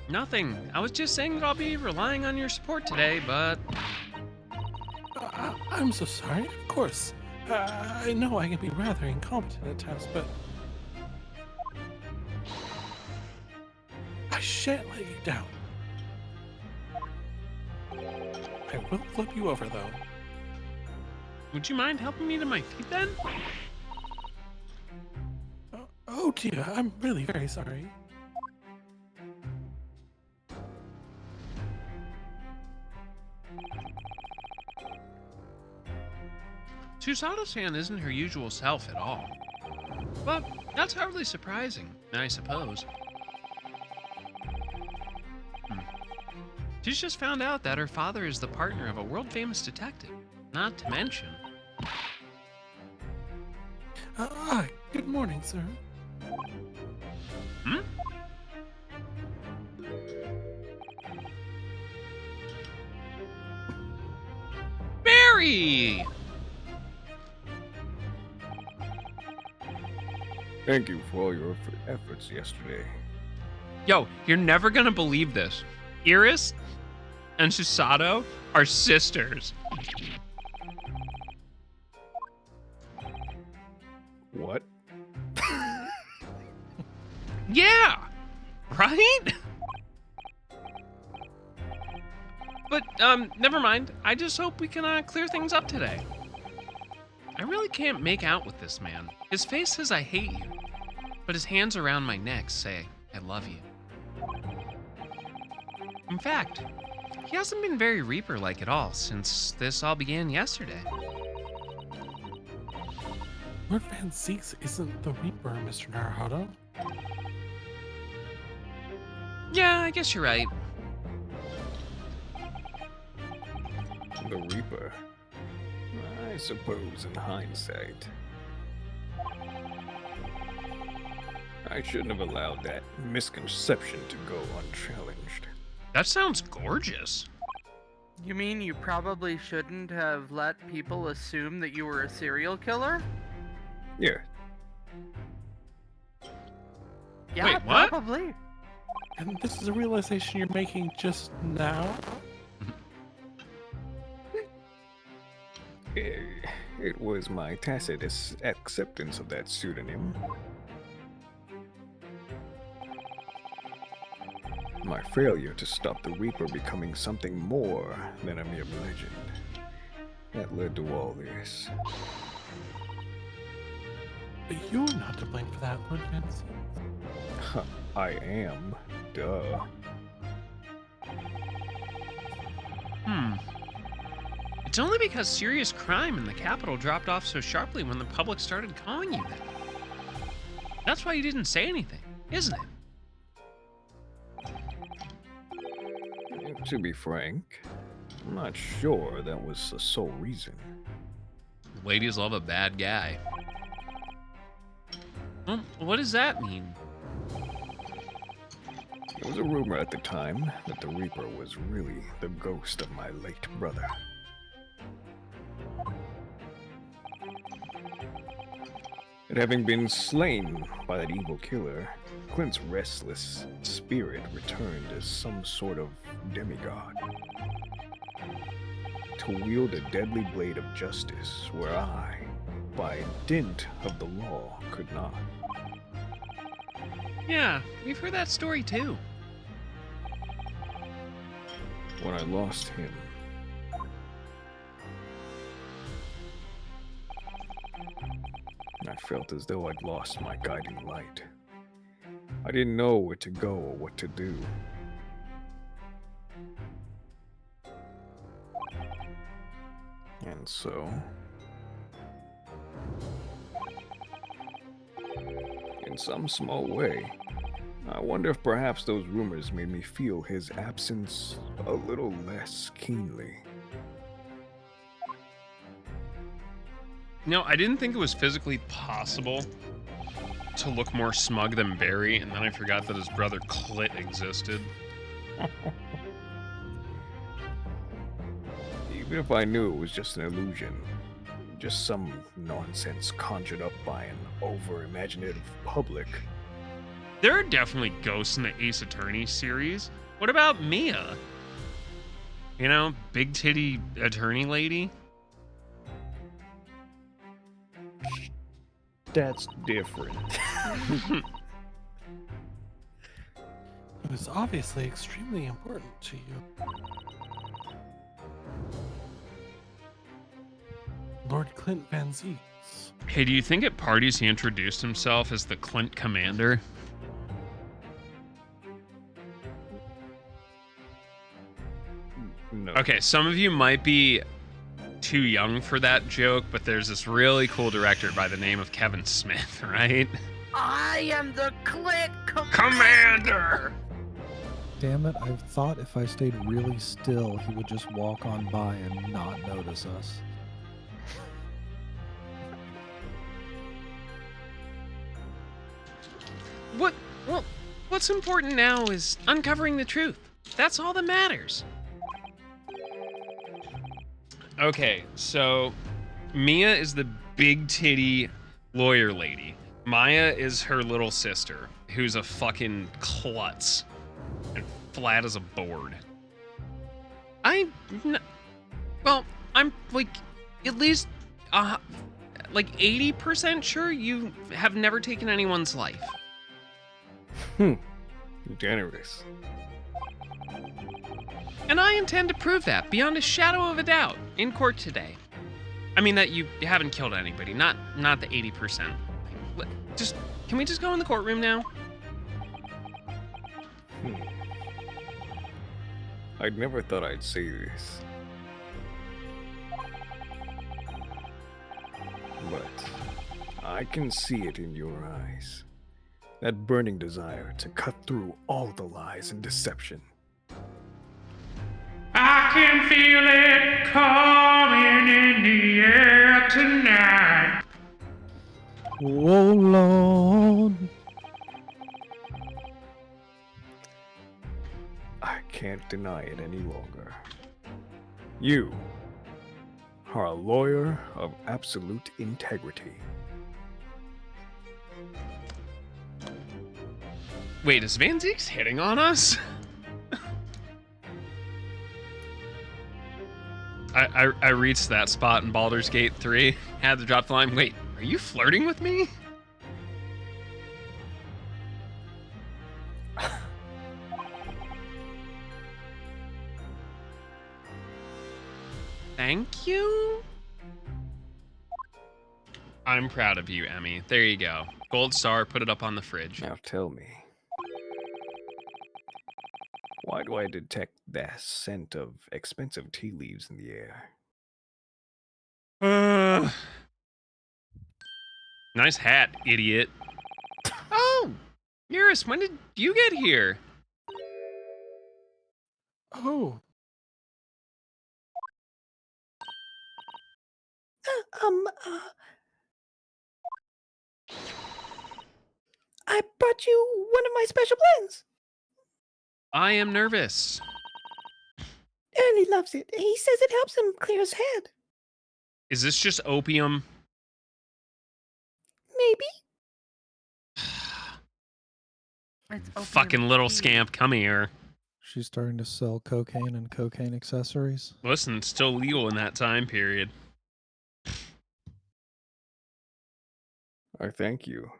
Nothing. I was just saying that I'll be relying on your support today, but... I'm so sorry, of course. I know I can be rather incompetent at times, but... I shan't let you down. I will flip you over, though. Would you mind helping me to my feet, then? Oh dear, I'm really very sorry. Susato-san isn't her usual self at all. But that's hardly surprising, I suppose. She's just found out that her father is the partner of a world-famous detective. Not to mention... Good morning, sir. Hmm? Barry! Thank you for all your efforts yesterday. Yo, you're never gonna believe this. Iris and Susato are sisters. What? Yeah! Right? But, never mind. I just hope we can, clear things up today. I really can't make out with this man. His face says I hate you, but his hands around my neck say I love you. In fact, he hasn't been very Reaper-like at all since this all began yesterday. Lord Van Seeks isn't the Reaper, Mr. Naruto. Yeah, I guess you're right. The Reaper. I suppose in hindsight. I shouldn't have allowed that misconception to go unchallenged. That sounds gorgeous. You mean you probably shouldn't have let people assume that you were a serial killer? Yeah. Yeah, Wait, what? probably. And this is a realization you're making just now? It was my tacit acceptance of that pseudonym. My failure to stop the Reaper becoming something more than a mere legend. That led to all this. But you're not to blame for that, Lord Van Seeks. I am. Duh. It's only because serious crime in the capital dropped off so sharply when the public started calling you that. That's why you didn't say anything, isn't it? To be frank, I'm not sure that was the sole reason. Ladies love a bad guy. Well, what does that mean? There was a rumor at the time that the Reaper was really the ghost of my late brother. And having been slain by that evil killer, Clint's restless spirit returned as some sort of demigod to wield a deadly blade of justice where I, by dint of the law, could not. Yeah, we've heard that story too. When I lost him, I felt as though I'd lost my guiding light. I didn't know where to go or what to do. And so, in some small way, I wonder if perhaps those rumors made me feel his absence a little less keenly. No, I didn't think it was physically possible to look more smug than Barry, and then I forgot that his brother Clit existed. Even if I knew it was just an illusion, just some nonsense conjured up by an over-imaginative public. There are definitely ghosts in the Ace Attorney series. What about Mia? You know, big titty attorney lady? That's different. It was obviously extremely important to you. Lord Clint Van Zieks. Hey, do you think at parties he introduced himself as the Clint Commander? No. Okay, some of you might be too young for that joke, but there's this really cool director by the name of Kevin Smith, right? I am the Clint Commander! Damn it, I thought if I stayed really still, he would just walk on by and not notice us. Well, what's important now is uncovering the truth. That's all that matters. Okay, so Mia is the big titty lawyer lady. Maya is her little sister, who's a fucking klutz and flat as a board. I'm like at least like 80% sure you have never taken anyone's life. Generous. And I intend to prove that beyond a shadow of a doubt in court today. I mean that you haven't killed anybody, not the 80%. Can we just go in the courtroom now? I'd never thought I'd say this. But I can see it in your eyes. That burning desire to cut through all the lies and deception. I can feel it coming in the air tonight. Oh, Lord. I can't deny it any longer. You are a lawyer of absolute integrity. Wait, is Van Zieks hitting on us? I reached that spot in Baldur's Gate 3. Had to drop the line. Wait, are you flirting with me? Thank you? I'm proud of you, Emmy. There you go. Gold star, put it up on the fridge. Now tell me, Why do I detect the scent of expensive tea leaves in the air? Nice hat, idiot. Oh, Eurus, when did you get here? Oh, I brought you one of my special blends. I am nervous. Early loves it. He says it helps him clear his head. Is this just opium? Maybe. It's opium Fucking little tea. scamp, come here. She's starting to sell cocaine and cocaine accessories. Listen, it's still legal in that time period. I thank you.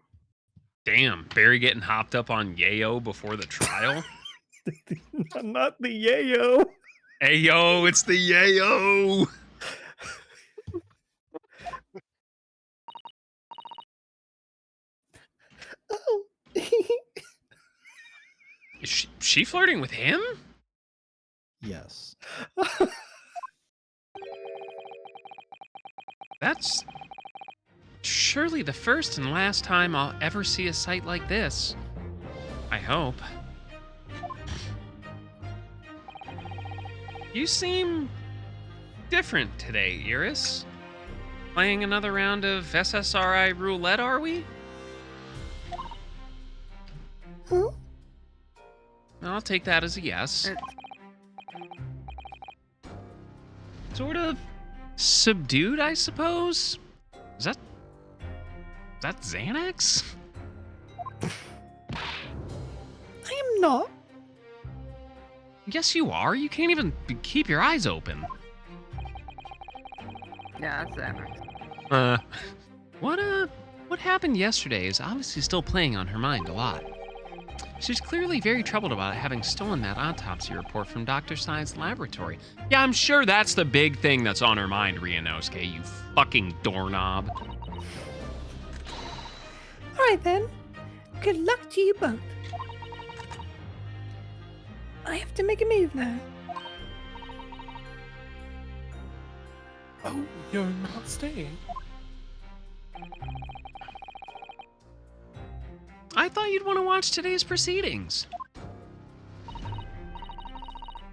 Damn, Barry getting hopped up on yayo before the trial? Not the yayo. Hey yo, it's the yayo! Oh. Is she flirting with him? Yes. That's surely the first and last time I'll ever see a sight like this. I hope. You seem different today, Iris. Playing another round of SSRI roulette, are we? Huh? I'll take that as a yes. Sort of subdued, I suppose? Is that Xanax? I am not. Yes, you are. You can't even keep your eyes open. Yeah, that's Xanax. What happened yesterday is obviously still playing on her mind a lot. She's clearly very troubled about having stolen that autopsy report from Dr. Science laboratory. Yeah, I'm sure that's the big thing that's on her mind, Ryunosuke, you fucking doorknob. All right then. Good luck to you both. I have to make a move now. oh, you're not staying. I thought you'd want to watch today's proceedings.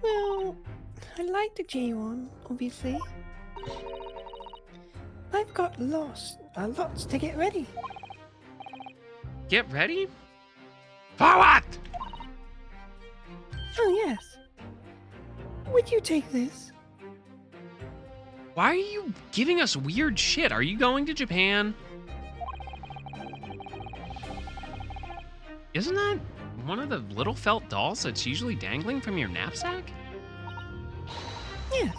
Well, I like to cheer you on, obviously. I've got lots to get ready. Get ready? For what? Oh yes. Would you take this? Why are you giving us weird shit? Are you going to Japan? Isn't that one of the little felt dolls that's usually dangling from your knapsack? Yes.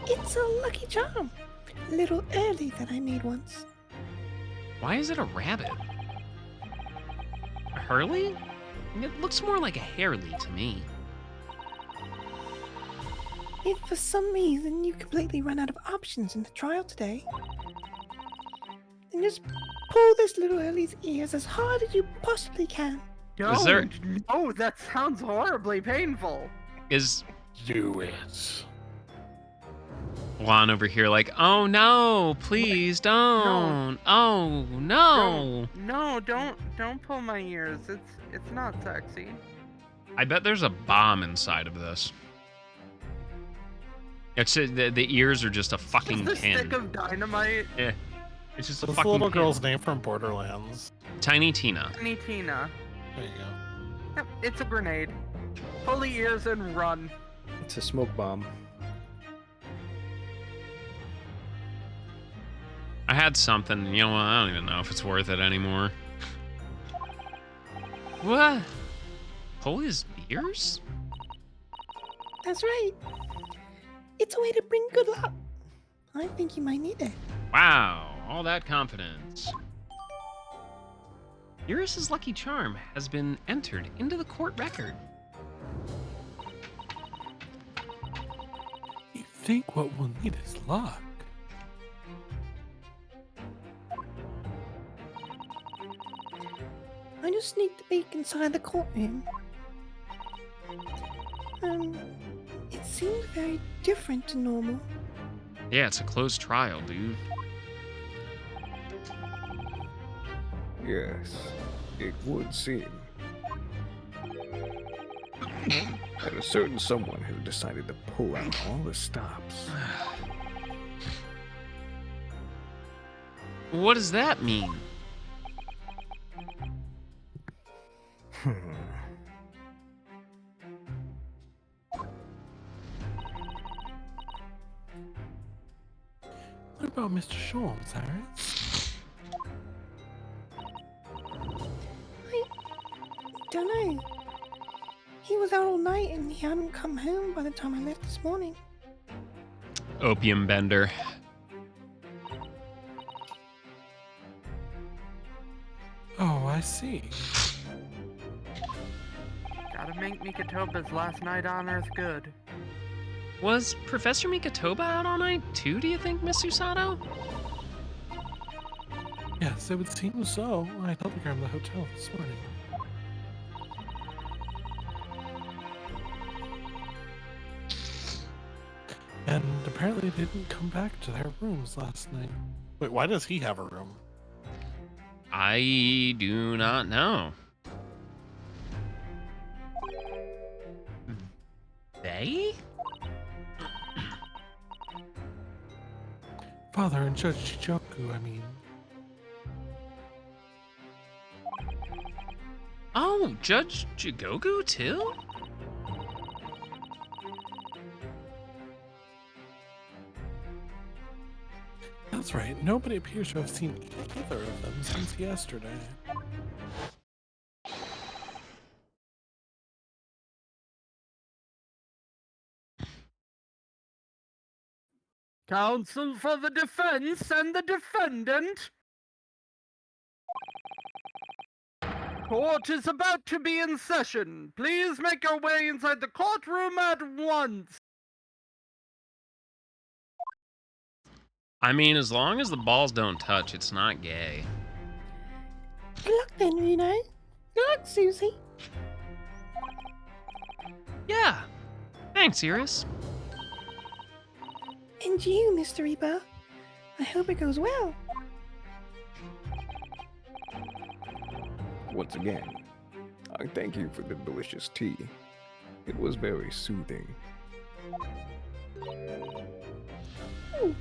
It's a lucky charm. A little early that I made once. Why is it a rabbit? A Hurley? It looks more like a Harley to me. If for some reason you completely run out of options in the trial today, then just pull this little Early's ears as hard as you possibly can. Is there- Oh, that sounds horribly painful. Is Do it. Juan over here like, oh no, please don't. Oh no. No, don't pull my ears. It's not sexy. I bet there's a bomb inside of this. It's the ears are just a fucking Just a pin. stick of dynamite. Yeah. It's just a What's fucking the little pin. girl's name from Borderlands? Tiny Tina. Tiny Tina. There you go. Yep, it's a grenade. Pull the ears and run. It's a smoke bomb. I had something, you know what? I don't even know if it's worth it anymore. What? Pull his ears? That's right. It's a way to bring good luck. I think you might need it. Wow, all that confidence. Eurus's lucky charm has been entered into the court record. You think what we'll need is luck? I just need to peek inside the courtroom. It seemed very different to normal. Yeah, it's a closed trial, dude. Yes, it would seem. That a certain someone has decided to pull out all the stops. What does that mean? What about Mr. Sholmes, Harris? I don't know. He was out all night and he hadn't come home by the time I left this morning. Opium bender. Oh, I see. Gotta make Mikatoba's last night on Earth good. Was Professor Mikatoba out all night too, do you think, Miss Usato? Yes, it would seem so. I telegrammed the hotel this morning. And apparently they didn't come back to their rooms last night. Wait, why does he have a room? I do not know. They? Father and Judge Chijoku, I mean. Oh, Judge Jigogu too? That's right, nobody appears to have seen either of them since yesterday. Counsel for the defense and the defendant. Court is about to be in session. Please make your way inside the courtroom at once. I mean, as long as the balls don't touch, it's not gay. Good luck then, Reno. Good luck, Susie. Yeah. Thanks, Iris. And you, Mr. Reaper. I hope it goes well. Once again, I thank you for the delicious tea. It was very soothing. Oh,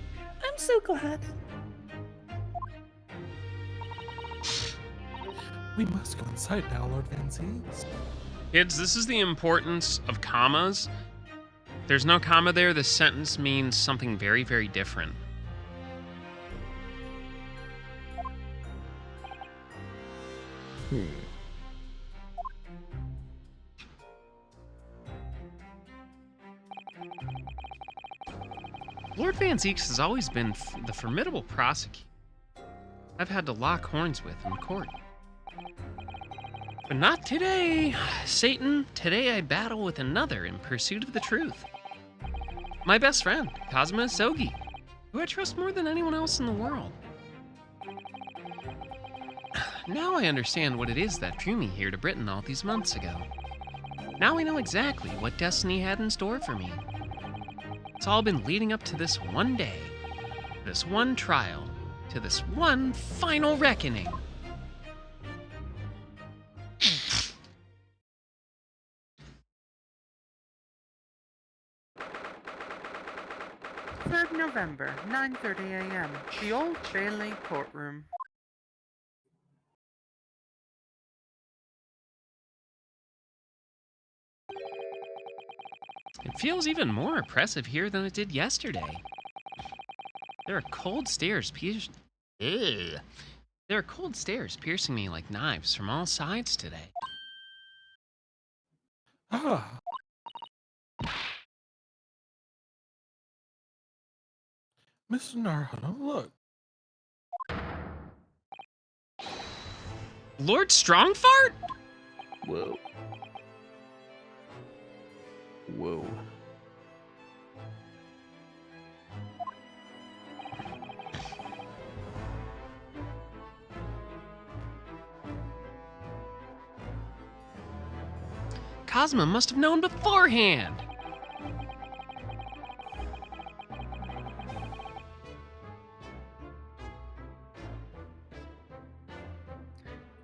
I'm so glad. We must go inside now, Lord Van Zies. Kids, this is the importance of commas. If there's no comma there, the sentence means something very, very different. Lord Van Zieks has always been the formidable prosecutor I've had to lock horns with in court. But not today, Satan. Today I battle with another in pursuit of the truth. My best friend, Kazuma Sogi, who I trust more than anyone else in the world. Now I understand what it is that drew me here to Britain all these months ago. Now I know exactly what destiny had in store for me. It's all been leading up to this one day, this one trial, to this one final reckoning. November, 9:30 a.m. The Old Bailey courtroom. It feels even more oppressive here than it did yesterday. There are cold stares There are cold stares piercing me like knives from all sides today. Ah. Mr. Naruto, look. Lord Strongfart? Whoa. Whoa. Cosmo must have known beforehand.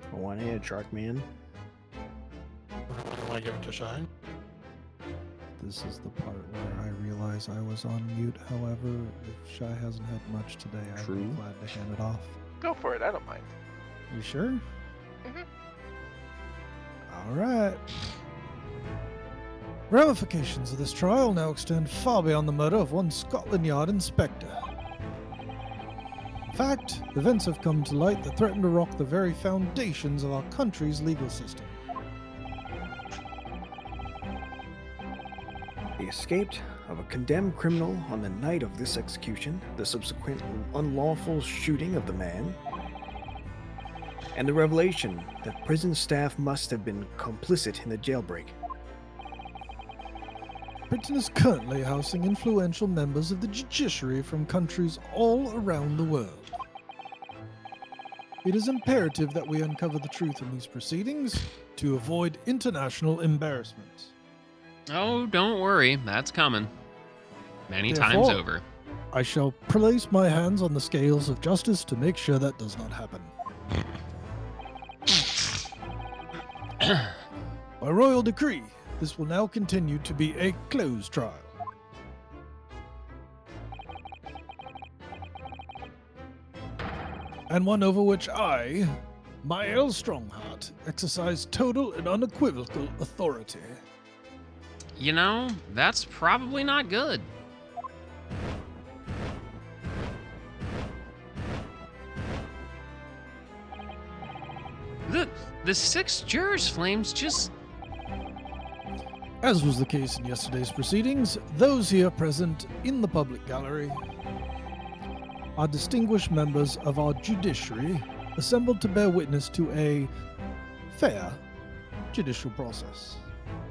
Go on ahead, Shark Man. Want to give it to Shy? This is the part where I realize I was on mute. However, if Shy hasn't had much today, I'd True. be glad to hand it off. Go for it. I don't mind. You sure? Mhm. All right. Ramifications of this trial now extend far beyond the murder of one Scotland Yard inspector. In fact, events have come to light that threaten to rock the very foundations of our country's legal system. He escaped of a condemned criminal on the night of this execution, the subsequent unlawful shooting of the man, and the revelation that prison staff must have been complicit in the jailbreak. Britain is currently housing influential members of the judiciary from countries all around the world. It is imperative that we uncover the truth in these proceedings to avoid international embarrassment. Oh, don't worry, that's coming. Many times Therefore, over. I shall place my hands on the scales of justice to make sure that does not happen. By royal decree, this will now continue to be a closed trial. And one over which I, Mael Strongheart, exercise total and unequivocal authority. You know, that's probably not good. The 6 jurors' flames just... As was the case in yesterday's proceedings, those here present in the public gallery are distinguished members of our judiciary assembled to bear witness to a fair judicial process.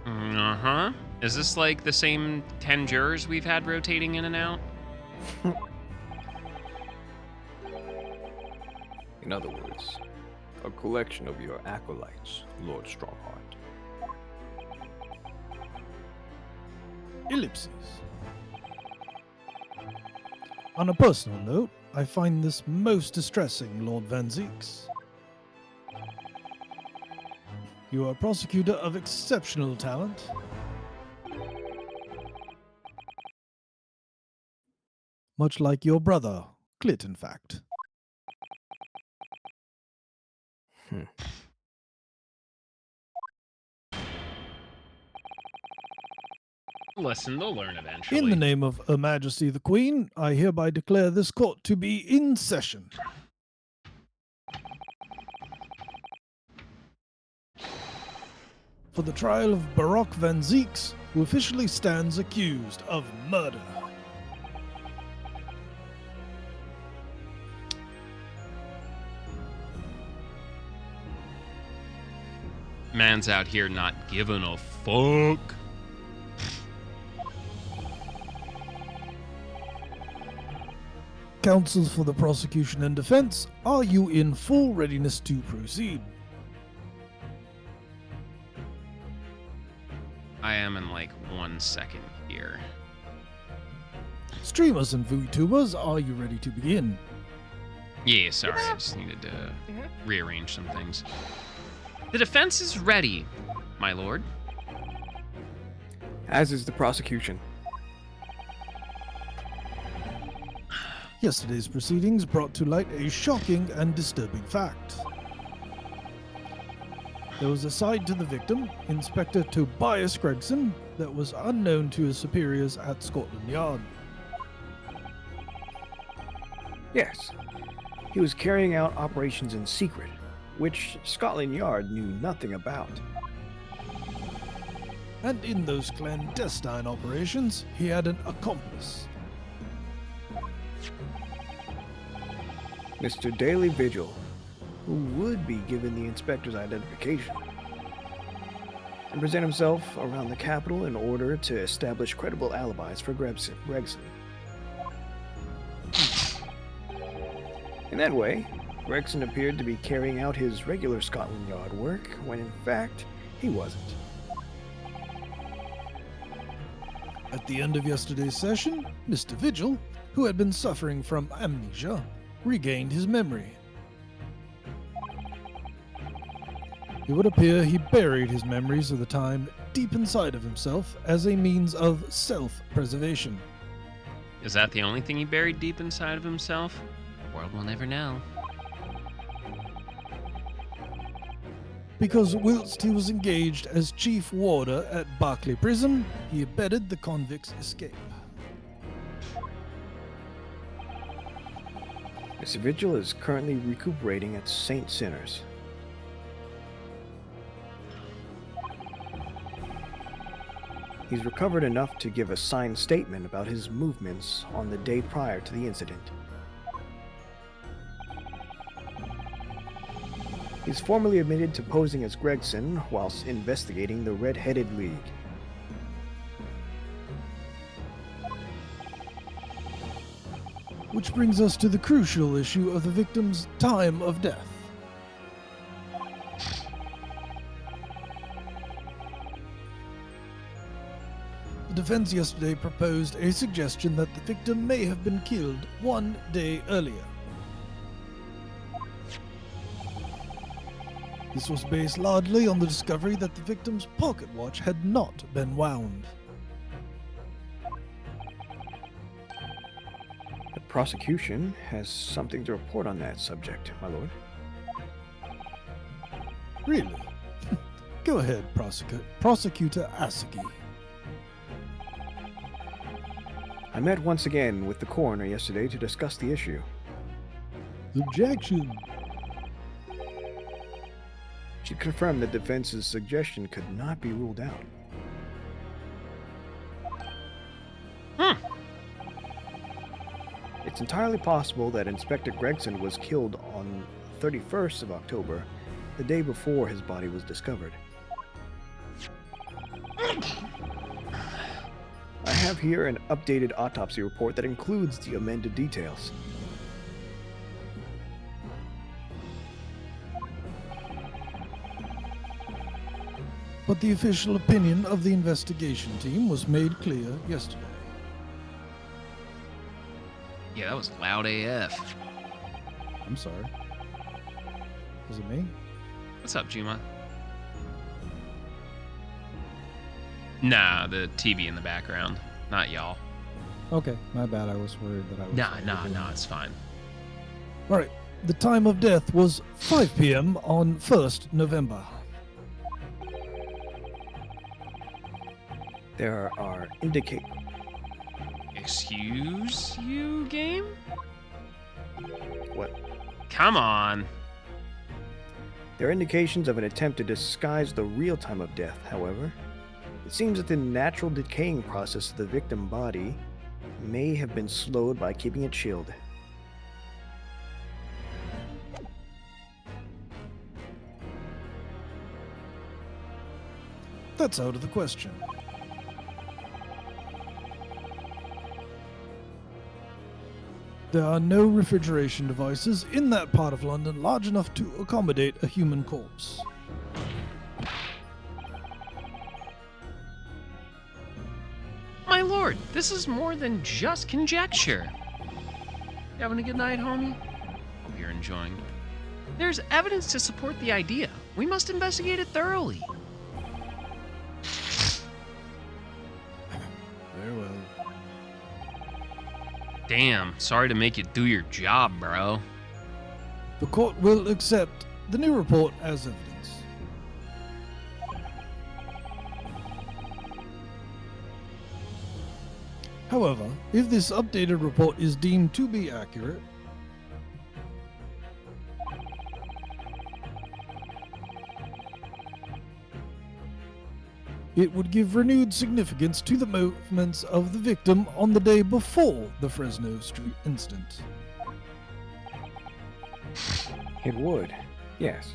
Uh-huh. Is this like the same 10 jurors we've had rotating in and out? In other words, a collection of your acolytes, Lord Strongheart. Ellipses. On a personal note, I find this most distressing, Lord Van Zeeks. You are a prosecutor of exceptional talent. Much like your brother, Clit, in fact. Listen, they'll learn eventually. In the name of Her Majesty the Queen, I hereby declare this court to be in session. For the trial of Baroque Van Zeeks, who officially stands accused of murder. Man's out here not giving a fuck. Counsels for the prosecution and defense, are you in full readiness to proceed? I am in like 1 second here. Streamers and VTubers, are you ready to begin? Yeah, sorry, I just needed to rearrange some things. The defense is ready, my lord. As is the prosecution. Yesterday's proceedings brought to light a shocking and disturbing fact. There was a side to the victim, Inspector Tobias Gregson, that was unknown to his superiors at Scotland Yard. Yes, he was carrying out operations in secret, which Scotland Yard knew nothing about. And in those clandestine operations, he had an accomplice. Mr. Daily Vigil, who would be given the inspector's identification, and present himself around the capital in order to establish credible alibis for Gregson. In that way, Gregson appeared to be carrying out his regular Scotland Yard work, when in fact, he wasn't. At the end of yesterday's session, Mr. Vigil, who had been suffering from amnesia, regained his memory. It would appear he buried his memories of the time deep inside of himself as a means of self-preservation. Is that the only thing he buried deep inside of himself? The world will never know. Because whilst he was engaged as chief warder at Barclay Prison, he abetted the convict's escape. Mr. Vigil is currently recuperating at St. Sinners. He's recovered enough to give a signed statement about his movements on the day prior to the incident. He's formally admitted to posing as Gregson whilst investigating the Red-Headed League. Which brings us to the crucial issue of the victim's time of death. The defense yesterday proposed a suggestion that the victim may have been killed 1 day earlier. This was based largely on the discovery that the victim's pocket watch had not been wound. The prosecution has something to report on that subject, my lord. Really? Go ahead, Prosecutor Asaki. I met once again with the coroner yesterday to discuss the issue. Objection. She confirmed the defense's suggestion could not be ruled out. It's entirely possible that Inspector Gregson was killed on 31st of October, the day before his body was discovered. I have here an updated autopsy report that includes the amended details. But the official opinion of the investigation team was made clear yesterday. Yeah, that was loud AF. I'm sorry. Was it me? What's up, Juma? Nah, the TV in the background. Not y'all. Okay, my bad. I was worried that I was... Nah, it's fine. Alright, the time of death was 5 p.m. on 1st November. There are Excuse you, game? What? Come on. There are indications of an attempt to disguise the real time of death, however. It seems that the natural decaying process of the victim body may have been slowed by keeping it chilled. That's out of the question. There are no refrigeration devices in that part of London large enough to accommodate a human corpse. My lord, this is more than just conjecture. You having a good night, homie? Hope you're enjoying. There's evidence to support the idea. We must investigate it thoroughly. Very well. Damn, sorry to make you do your job, bro. The court will accept the new report as evidence. However, if this updated report is deemed to be accurate, it would give renewed significance to the movements of the victim on the day before the Fresno Street incident. It would, yes.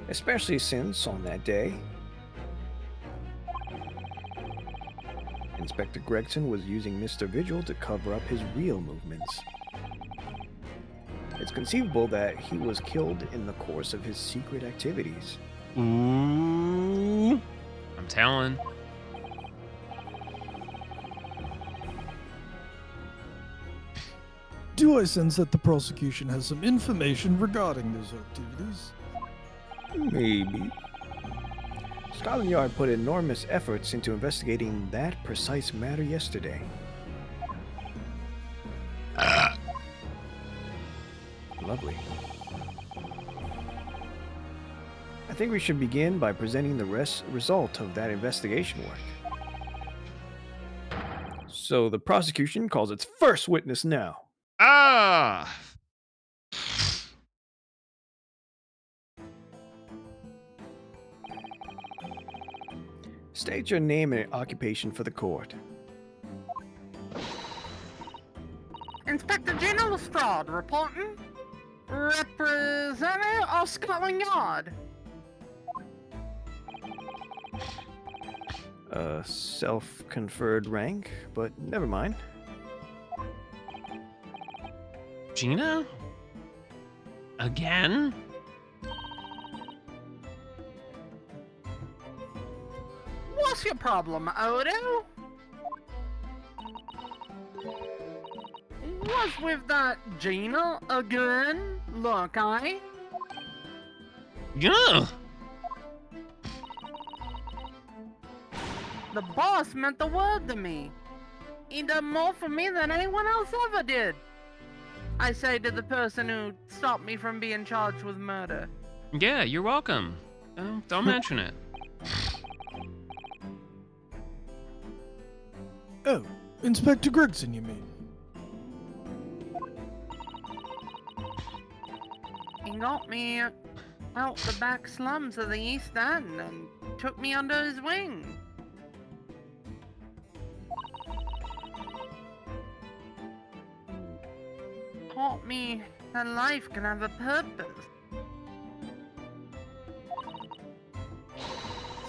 Especially since, on that day, Inspector Gregson was using Mr. Vigil to cover up his real movements. It's conceivable that he was killed in the course of his secret activities. Ooh. I'm telling. Do I sense that the prosecution has some information regarding those activities? Maybe. Scotland Yard put enormous efforts into investigating that precise matter yesterday. Lovely. I think we should begin by presenting the result of that investigation work. So the prosecution calls its first witness now. Ah! State your name and occupation for the court. Inspector General Lestrade reporting. Representative of Scotland Yard. Self-conferred rank, but never mind. Gina? Again? What's your problem, Odo? What's with that Gina again? Look, Yeah. The boss meant the world to me. He done more for me than anyone else ever did. I say to the person who stopped me from being charged with murder. Yeah, you're welcome. Don't mention it. Oh, Inspector Gregson, you mean? He got me out the back slums of the East End and took me under his wing. Taught me that life can have a purpose.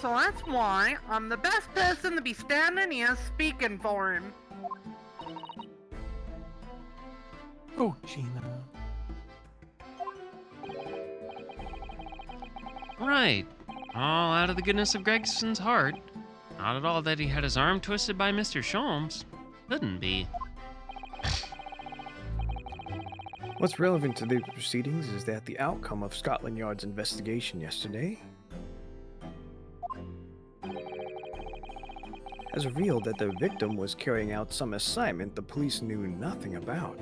So that's why I'm the best person to be standing here speaking for him. Oh, Gina. Right. All out of the goodness of Gregson's heart. Not at all that he had his arm twisted by Mr. Sholmes. Couldn't be. What's relevant to the proceedings is that the outcome of Scotland Yard's investigation yesterday has revealed that the victim was carrying out some assignment the police knew nothing about.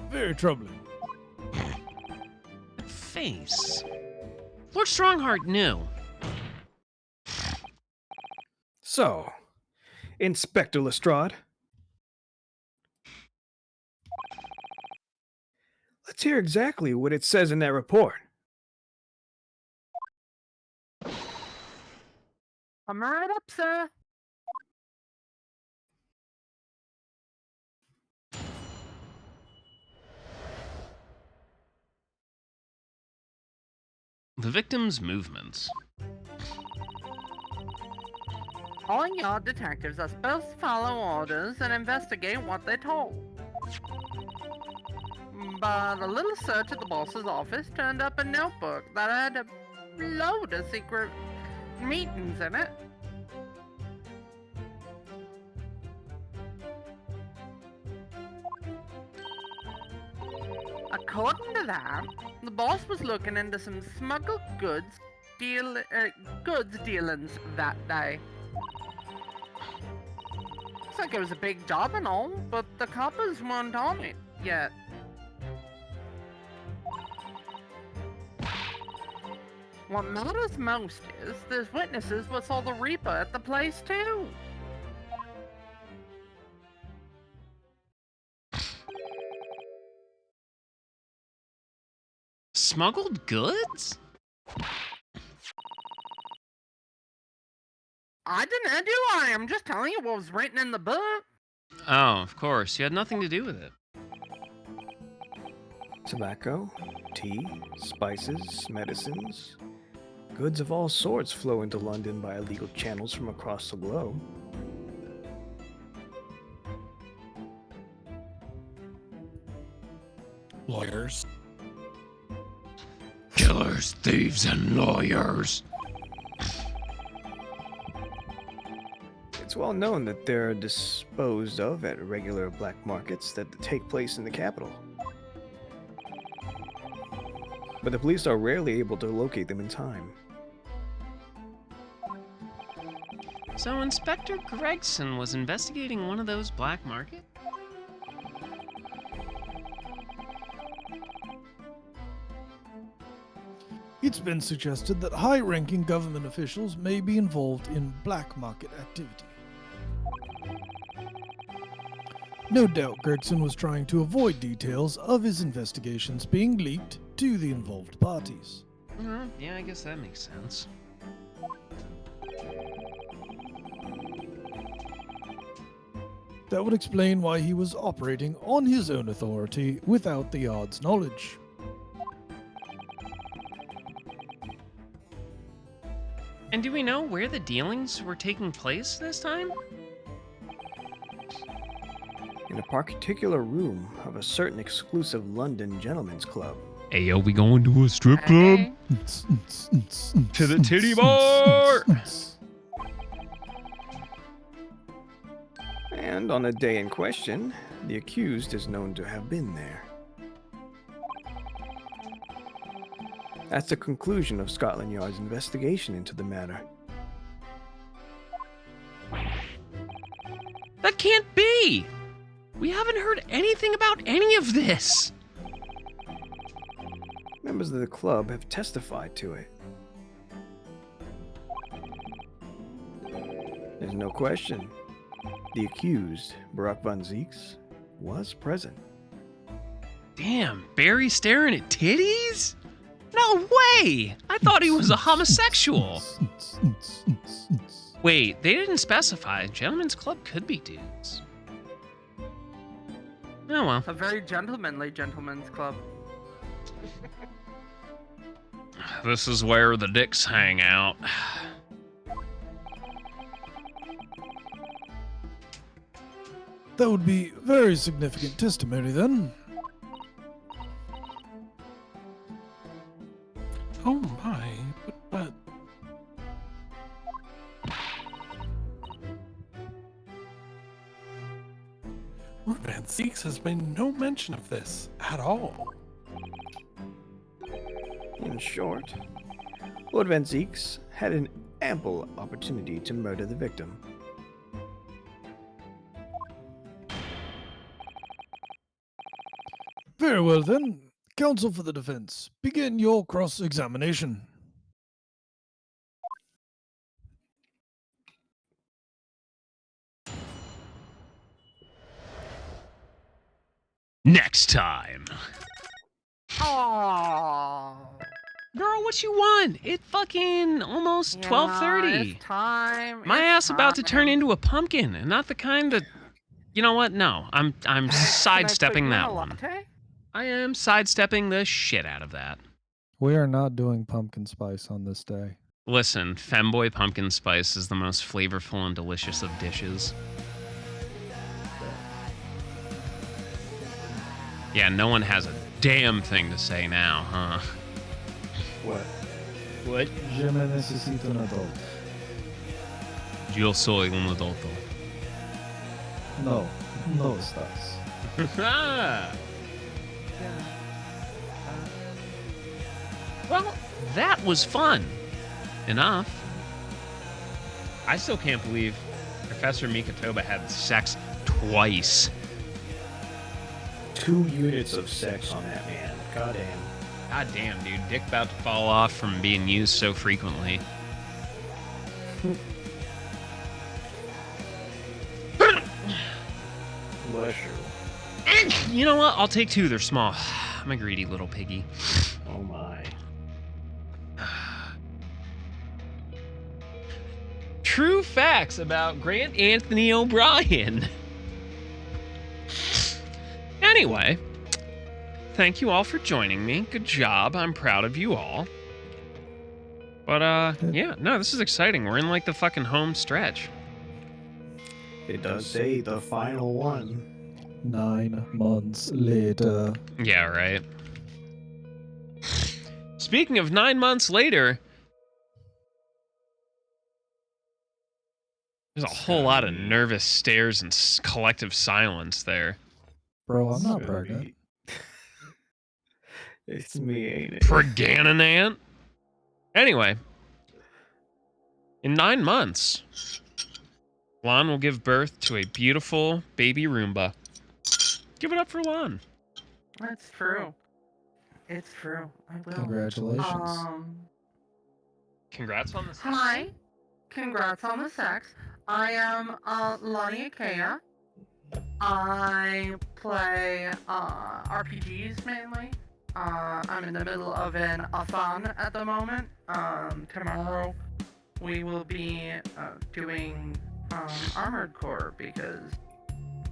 Very troubling. Face. Lord Strongheart knew. So, Inspector Lestrade, let's hear exactly what it says in that report. I'm right up, sir. The victim's movements. All yard detectives are supposed to follow orders and investigate what they're told. But a little search at the boss's office turned up a notebook that had a load of secret meetings in it. According to that, the boss was looking into some smuggled goods dealings that day. Looks like it was a big job and all, but the coppers weren't on it yet. What matters most is there's witnesses what saw the Reaper at the place too. Smuggled goods? I didn't do I. I'm just telling you what was written in the book. Oh, of course. You had nothing to do with it. Tobacco, tea, spices, medicines. Goods of all sorts flow into London by illegal channels from across the globe. Lawyers. Killers, thieves, and lawyers. It's It's well known that they're disposed of at regular black markets that take place in the capital. But the police are rarely able to locate them in time. So Inspector Gregson was investigating one of those black markets? It's been suggested that high-ranking government officials may be involved in black market activity. No doubt Gregson was trying to avoid details of his investigations being leaked to the involved parties. Yeah, I guess that makes sense. That would explain why he was operating on his own authority without the Yard's knowledge. And do we know where the dealings were taking place this time? In a particular room of a certain exclusive London gentleman's club. Hey, yo, we going to a strip club? To the titty bar! And on the day in question, the accused is known to have been there. That's the conclusion of Scotland Yard's investigation into the matter. That can't be! We haven't heard anything about any of this! Members of the club have testified to it. There's no question. The accused, Barack Von Zieks, was present. Damn, Barry staring at titties? No way! I thought he was a homosexual. Wait, they didn't specify. Gentlemen's club could be dudes. Oh well. A very gentlemanly gentleman's club. This is where the dicks hang out. That would be very significant testimony then. Oh my, but... Lord Van Zieks has made no mention of this at all. In short, Lord Van Zieks had an ample opportunity to murder the victim. Very well then. Counsel for the defense, begin your cross-examination. Next time. Aww. Girl, what you want? It fucking almost 12:30. It's time. My it's ass about to turn time. into a pumpkin, and not the kind that... You know what? No, I'm Can I put sidestepping you in that a one. latte? I am sidestepping the shit out of that. We are not doing pumpkin spice on this day. Listen, Femboy pumpkin spice is the most flavorful and delicious of dishes. Yeah, no one has a damn thing to say now, huh? What? Je me necesito un adulto. Yo soy un adulto. No, no estás. Well, that was fun. Enough. I still can't believe Professor Mikatoba had sex twice. 2 units of sex on that man. Goddamn. God damn, dude. Dick about to fall off from being used so frequently. Bless you. You know what? I'll take 2. They're small. I'm a greedy little piggy. Oh my. True facts about Grant Anthony O'Brien. Anyway, thank you all for joining me. Good job. I'm proud of you all. But, yeah, no, this is exciting. We're in, like, the fucking home stretch. It does say the final one. 9 months later. Yeah, right. Speaking of 9 months later, There's a whole lot of nervous stares and collective silence there. Bro, I'm not It's pregnant. me. It's me, ain't it? Pregananant. Anyway, in 9 months, Lon will give birth to a beautiful baby Roomba. Give it up for Lon. That's true. It's true. I will. Congratulations. Congrats on this. Hi. Congrats on the sex. I am Lonnie Akea. I play RPGs mainly. I'm in the middle of an a-thon at the moment. Tomorrow we will be doing Armored Core because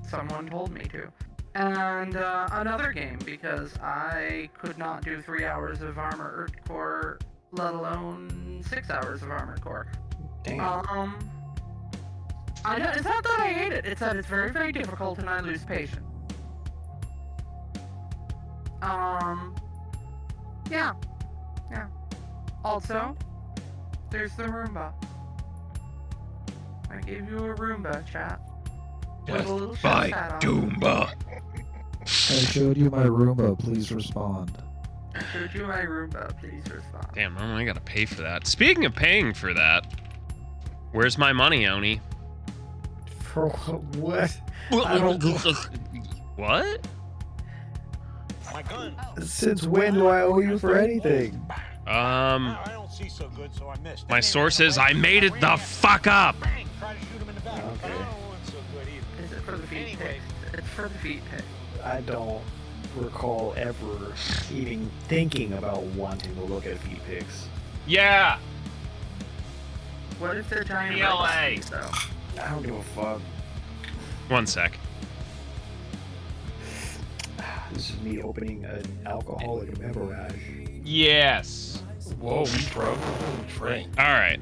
someone told me to. And another game because I could not do 3 hours of Armored Core, let alone 6 hours of Armored Core. Damn. I know, it's not that I hate it, it's that it's very, very difficult and I lose patience. Yeah. Also, there's the Roomba. I gave you a Roomba, chat. With a little By chef hat on. Doomba. I showed you my Roomba. Please respond. I showed you my Roomba, please respond. Damn, I gotta pay for that. Speaking of paying for that, where's my money, Oni? For what? I don't. What? My gun. Since when do I owe you for anything? I don't see so good, so I missed. My source is I made it the fuck up. Bang! Try to shoot him in the back. Okay. But I don't want so good either. Is it for the feet Anyway. pics? It's for the feet pics. I don't recall ever even thinking about wanting to look at feet pics. Yeah. What if they're giant PLA. robots, though? I don't give a fuck. 1 sec. This is me opening an alcoholic beverage. Yes. Whoa, bro. Drink. All right.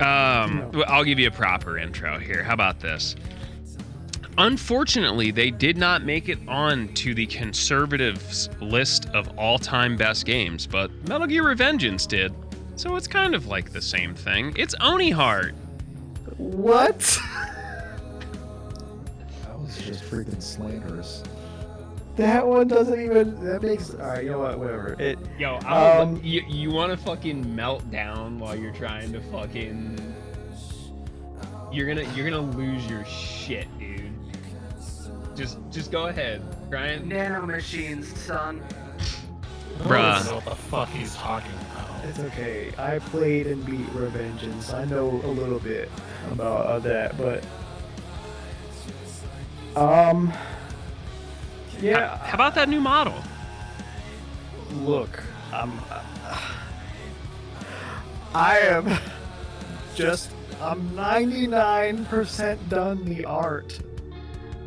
I'll give you a proper intro here. How about this? Unfortunately, they did not make it on to the conservatives list of all-time best games, but Metal Gear Revengeance did. So it's kind of like the same thing. It's Oni Heart. What? That was just freaking slanderous. That one doesn't even. That makes. Alright, you know what? Whatever. Yo, you want to fucking melt down while you're trying to fucking. You're gonna lose your shit, dude. Just go ahead, Brian. Nanomachines, son. I Bruh. don't know what the fuck he's talking about. It's okay. I played and beat Revengeance. I know a little bit about that, but. Yeah. How about that new model? Look, I am just. I'm 99% done the art.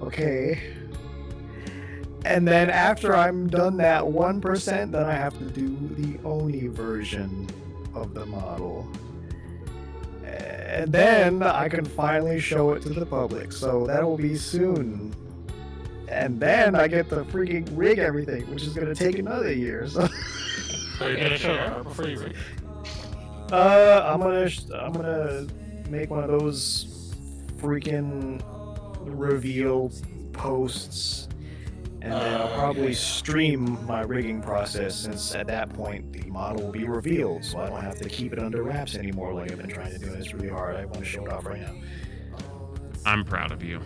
Okay. And then after I'm done that 1%, then I have to do the Oni version of the model. And then I can finally show it to the public. So that will be soon. And then I get to freaking rig everything, which is gonna take another year. So So you're gonna show her before you read. I'm gonna make one of those freaking reveal posts, and then I'll probably stream my rigging process, since at that point the model will be revealed, so I don't have to keep it under wraps anymore like I've been trying to do. It's really hard. I want to show it off right now. I'm proud of you.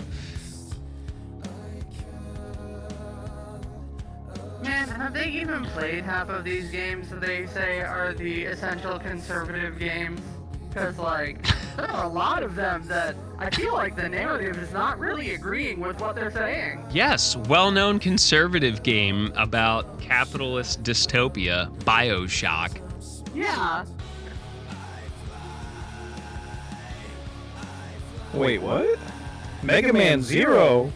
Man, have they even played half of these games that they say are the essential conservative games? Because, like, there are a lot of them that I feel like the narrative is not really agreeing with what they're saying. Yes, well-known conservative game about capitalist dystopia, BioShock. Yeah. Wait, what? Mega Man Zero?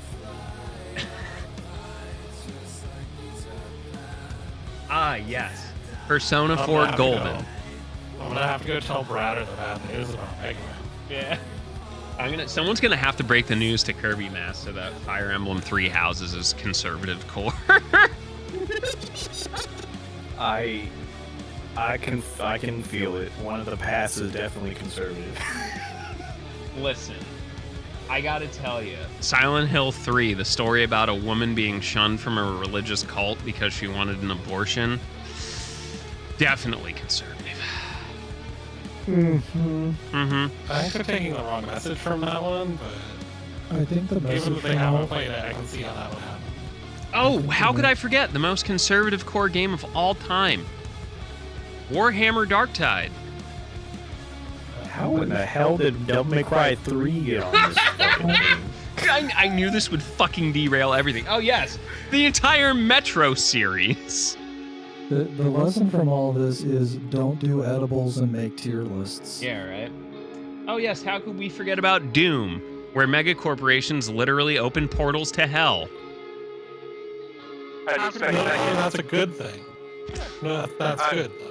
Ah, yes. Persona I'm 4 gonna have to Golden. go. I'm gonna have to go tell Brad the bad news about Mega Man. Yeah. Someone's gonna have to break the news to Kirby Mass so that Fire Emblem 3 houses is conservative core. I can feel it. One of the paths is definitely conservative. Listen, I gotta tell you, Silent Hill 3, the story about a woman being shunned from a religious cult because she wanted an abortion, definitely conservative. I think they're taking the wrong message from that one, but I think the message given that they from haven't all- played it, I can see how that would happen. Oh, how could I forget the most conservative core game of all time? Warhammer Darktide. How in the hell did Devil May Cry 3 get on this fucking thing? I knew this would fucking derail everything. Oh yes, the entire Metro series. The lesson from all this is don't do edibles and make tier lists. Yeah, right. Oh yes, how could we forget about Doom, where mega corporations literally open portals to hell? How do you expect that? That's a good thing. No, that's good, though.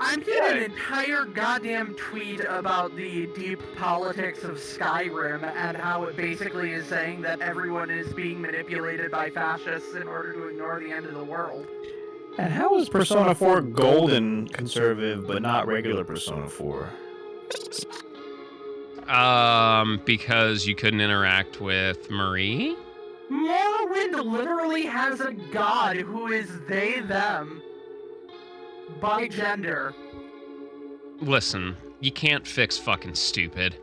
I did an entire goddamn tweet about the deep politics of Skyrim and how it basically is saying that everyone is being manipulated by fascists in order to ignore the end of the world. And how is Persona 4 golden conservative, but not regular Persona 4? Because you couldn't interact with Marie? Morrowind literally has a god who is they, them, by gender. Listen, you can't fix fucking stupid.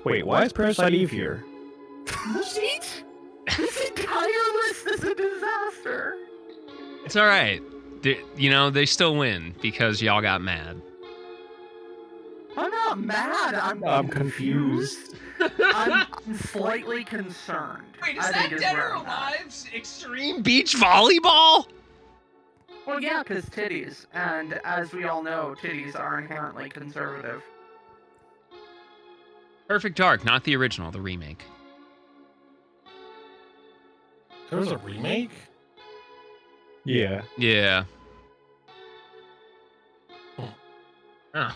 Wait, why is Parasite Eve here? Sheet? This entire list is a disaster. It's all right. They still win because y'all got mad. I'm not mad. I'm confused. I'm slightly concerned. Wait, I think where I'm at. Extreme Beach Volleyball? Well, yeah, because titties, and as we all know, titties are inherently conservative. Perfect Dark, not the original, the remake. There was a remake? Yeah. Yeah. Oh.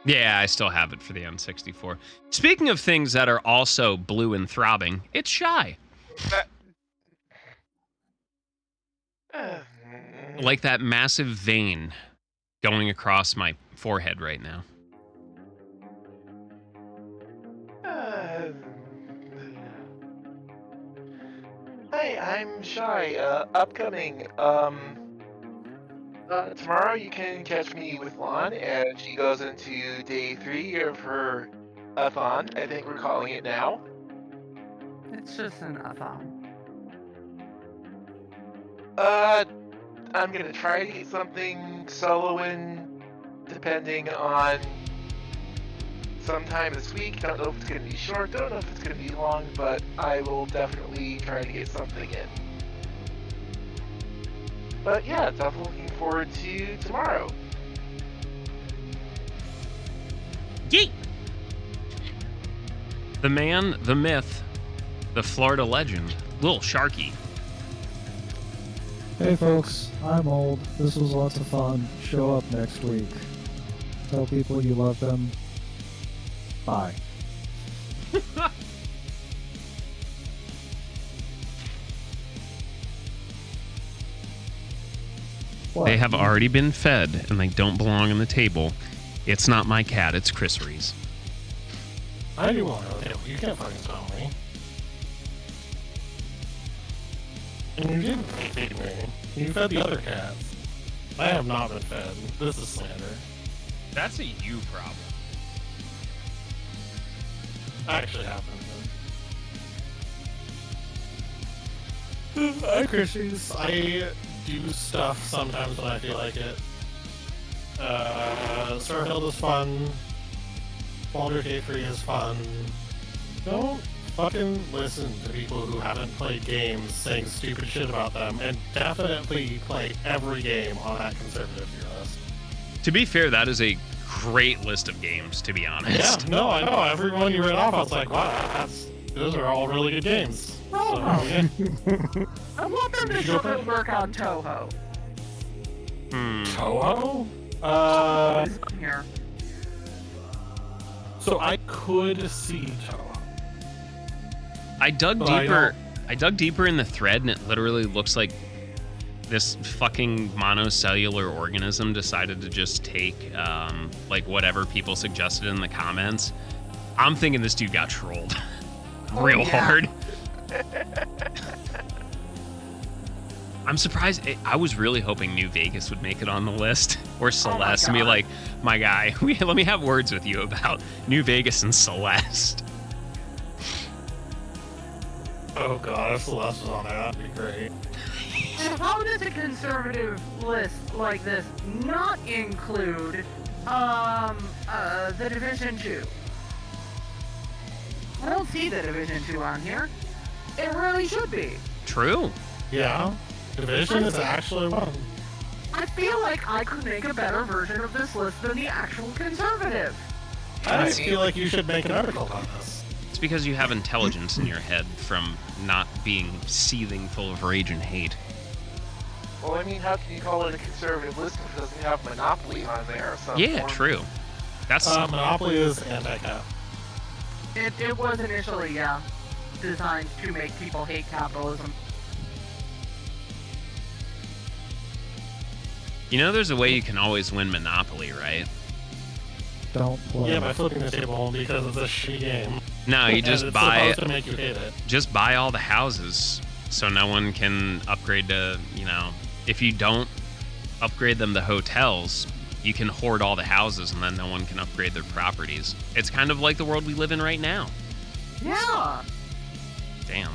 Yeah, I still have it for the N64. Speaking of things that are also blue and throbbing, it's Shy. Like that massive vein going across my forehead right now. Hi, I'm Shy. Upcoming. Tomorrow you can catch me with Lon as she goes into day 3 of her a-thon. I think we're calling it now. It's just an a-thon. I'm gonna try to get something soloing, depending on sometime this week. Don't know if it's gonna be short, don't know if it's gonna be long, but I will definitely try to get something in. But yeah, definitely looking forward to tomorrow. Yeet! The man, the myth, the Florida legend, Lil Sharky. Hey folks, I'm old. This was lots of fun. Show up next week. Tell people you love them. Bye. They have already been fed and they don't belong on the table. It's not my cat, it's Chrissery's. I do want to know. You can't fucking tell me. And you didn't feed me. You fed the other cats. I have not been fed. This is slander. That's a you problem. I actually have been fed. Hi, Christies. I do stuff sometimes when I feel like it. Starfield is fun. Baldur's Gate 3 is fun. Don't fucking listen to people who haven't played games saying stupid shit about them, and definitely play every game on that conservative tier list. To be fair, that is a great list of games, to be honest. Yeah, no, I know. Everyone you read off, I was like, wow, those are all really good games. So, yeah. I want them to show their work on Toho. Toho? Here. So I could see Toho. I dug But I deeper. I dug deeper in the thread, and it literally looks like this fucking monocellular organism decided to just take like whatever people suggested in the comments. I'm thinking this dude got trolled Oh, real yeah. hard. I'm surprised. I was really hoping New Vegas would make it on the list, or Celeste, and be God. like, my guy, let me have words with you about New Vegas and Celeste. Oh god, if Celeste was on there, that'd be great. How does a conservative list like this not include the Division 2? I don't see the Division 2 on here. It really should be. True. Yeah, Division is actually one. I feel like I could make a better version of this list than the actual conservative. I feel like you should make an article on this. It's because you have intelligence in your head from not being seething full of rage and hate. Well, I mean, how can you call it a conservative list if it doesn't have Monopoly on there or something? Yeah, true. That's Monopoly is anti-cap. It was initially, yeah, designed to make people hate capitalism. You know, there's a way you can always win Monopoly, right? Don't play. Yeah, by flipping the table because it's a shitty game. No, you And just it's buy supposed to make you hate it. just buy all the houses, so no one can upgrade to, you know, if you don't upgrade them to hotels, you can hoard all the houses and then no one can upgrade their properties. It's kind of like the world we live in right now. Yeah. Damn.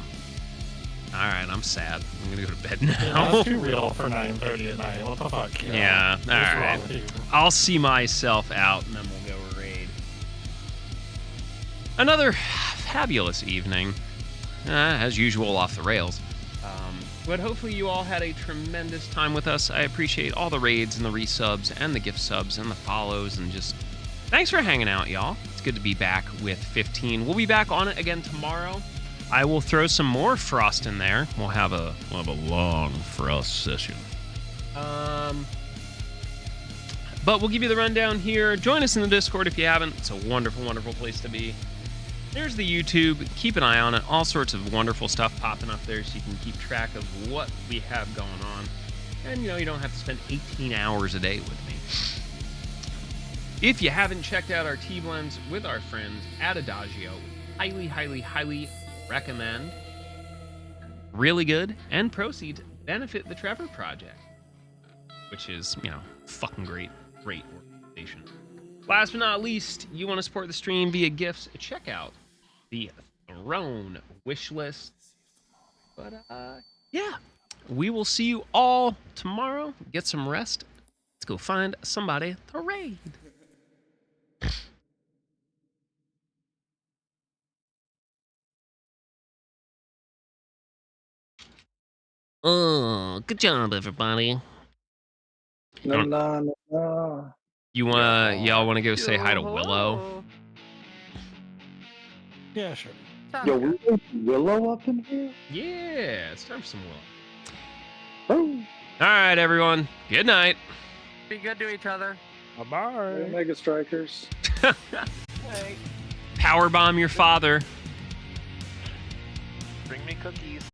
All right, I'm sad. I'm gonna go to bed Yeah, now. that's too real for 9:30 at night. What the fuck? Yeah, What's all wrong right. with you? I'll see myself out and then we'll go raid. Another fabulous evening. As usual, off the rails. But hopefully you all had a tremendous time with us. I appreciate all the raids and the resubs and the gift subs and the follows and just thanks for hanging out, y'all. It's good to be back with 15. We'll be back on it again tomorrow. I will throw some more Frost in there. We'll have a long Frost session. But we'll give you the rundown here. Join us in the Discord if you haven't. It's a wonderful, wonderful place to be. There's the YouTube. Keep an eye on it. All sorts of wonderful stuff popping up there so you can keep track of what we have going on. And, you know, you don't have to spend 18 hours a day with me. If you haven't checked out our tea blends with our friends at Adagio, highly, highly, highly recommend. Really good, and proceeds benefit the Trevor Project, which is, you know, fucking great organization. Last but not least, you want to support the stream via gifts, check out the Throne wish list. But, yeah, we will see you all tomorrow. Get some rest. Let's go find somebody to raid. Oh, good job, everybody. No, no, no. Y'all want to go say hi to Willow? Yeah, sure. Yo, we got Willow up in here? Yeah, it's time for some Willow. Oh. All right, everyone. Good night. Be good to each other. Bye-bye. Mega Strikers. Powerbomb your father. Bring me cookies.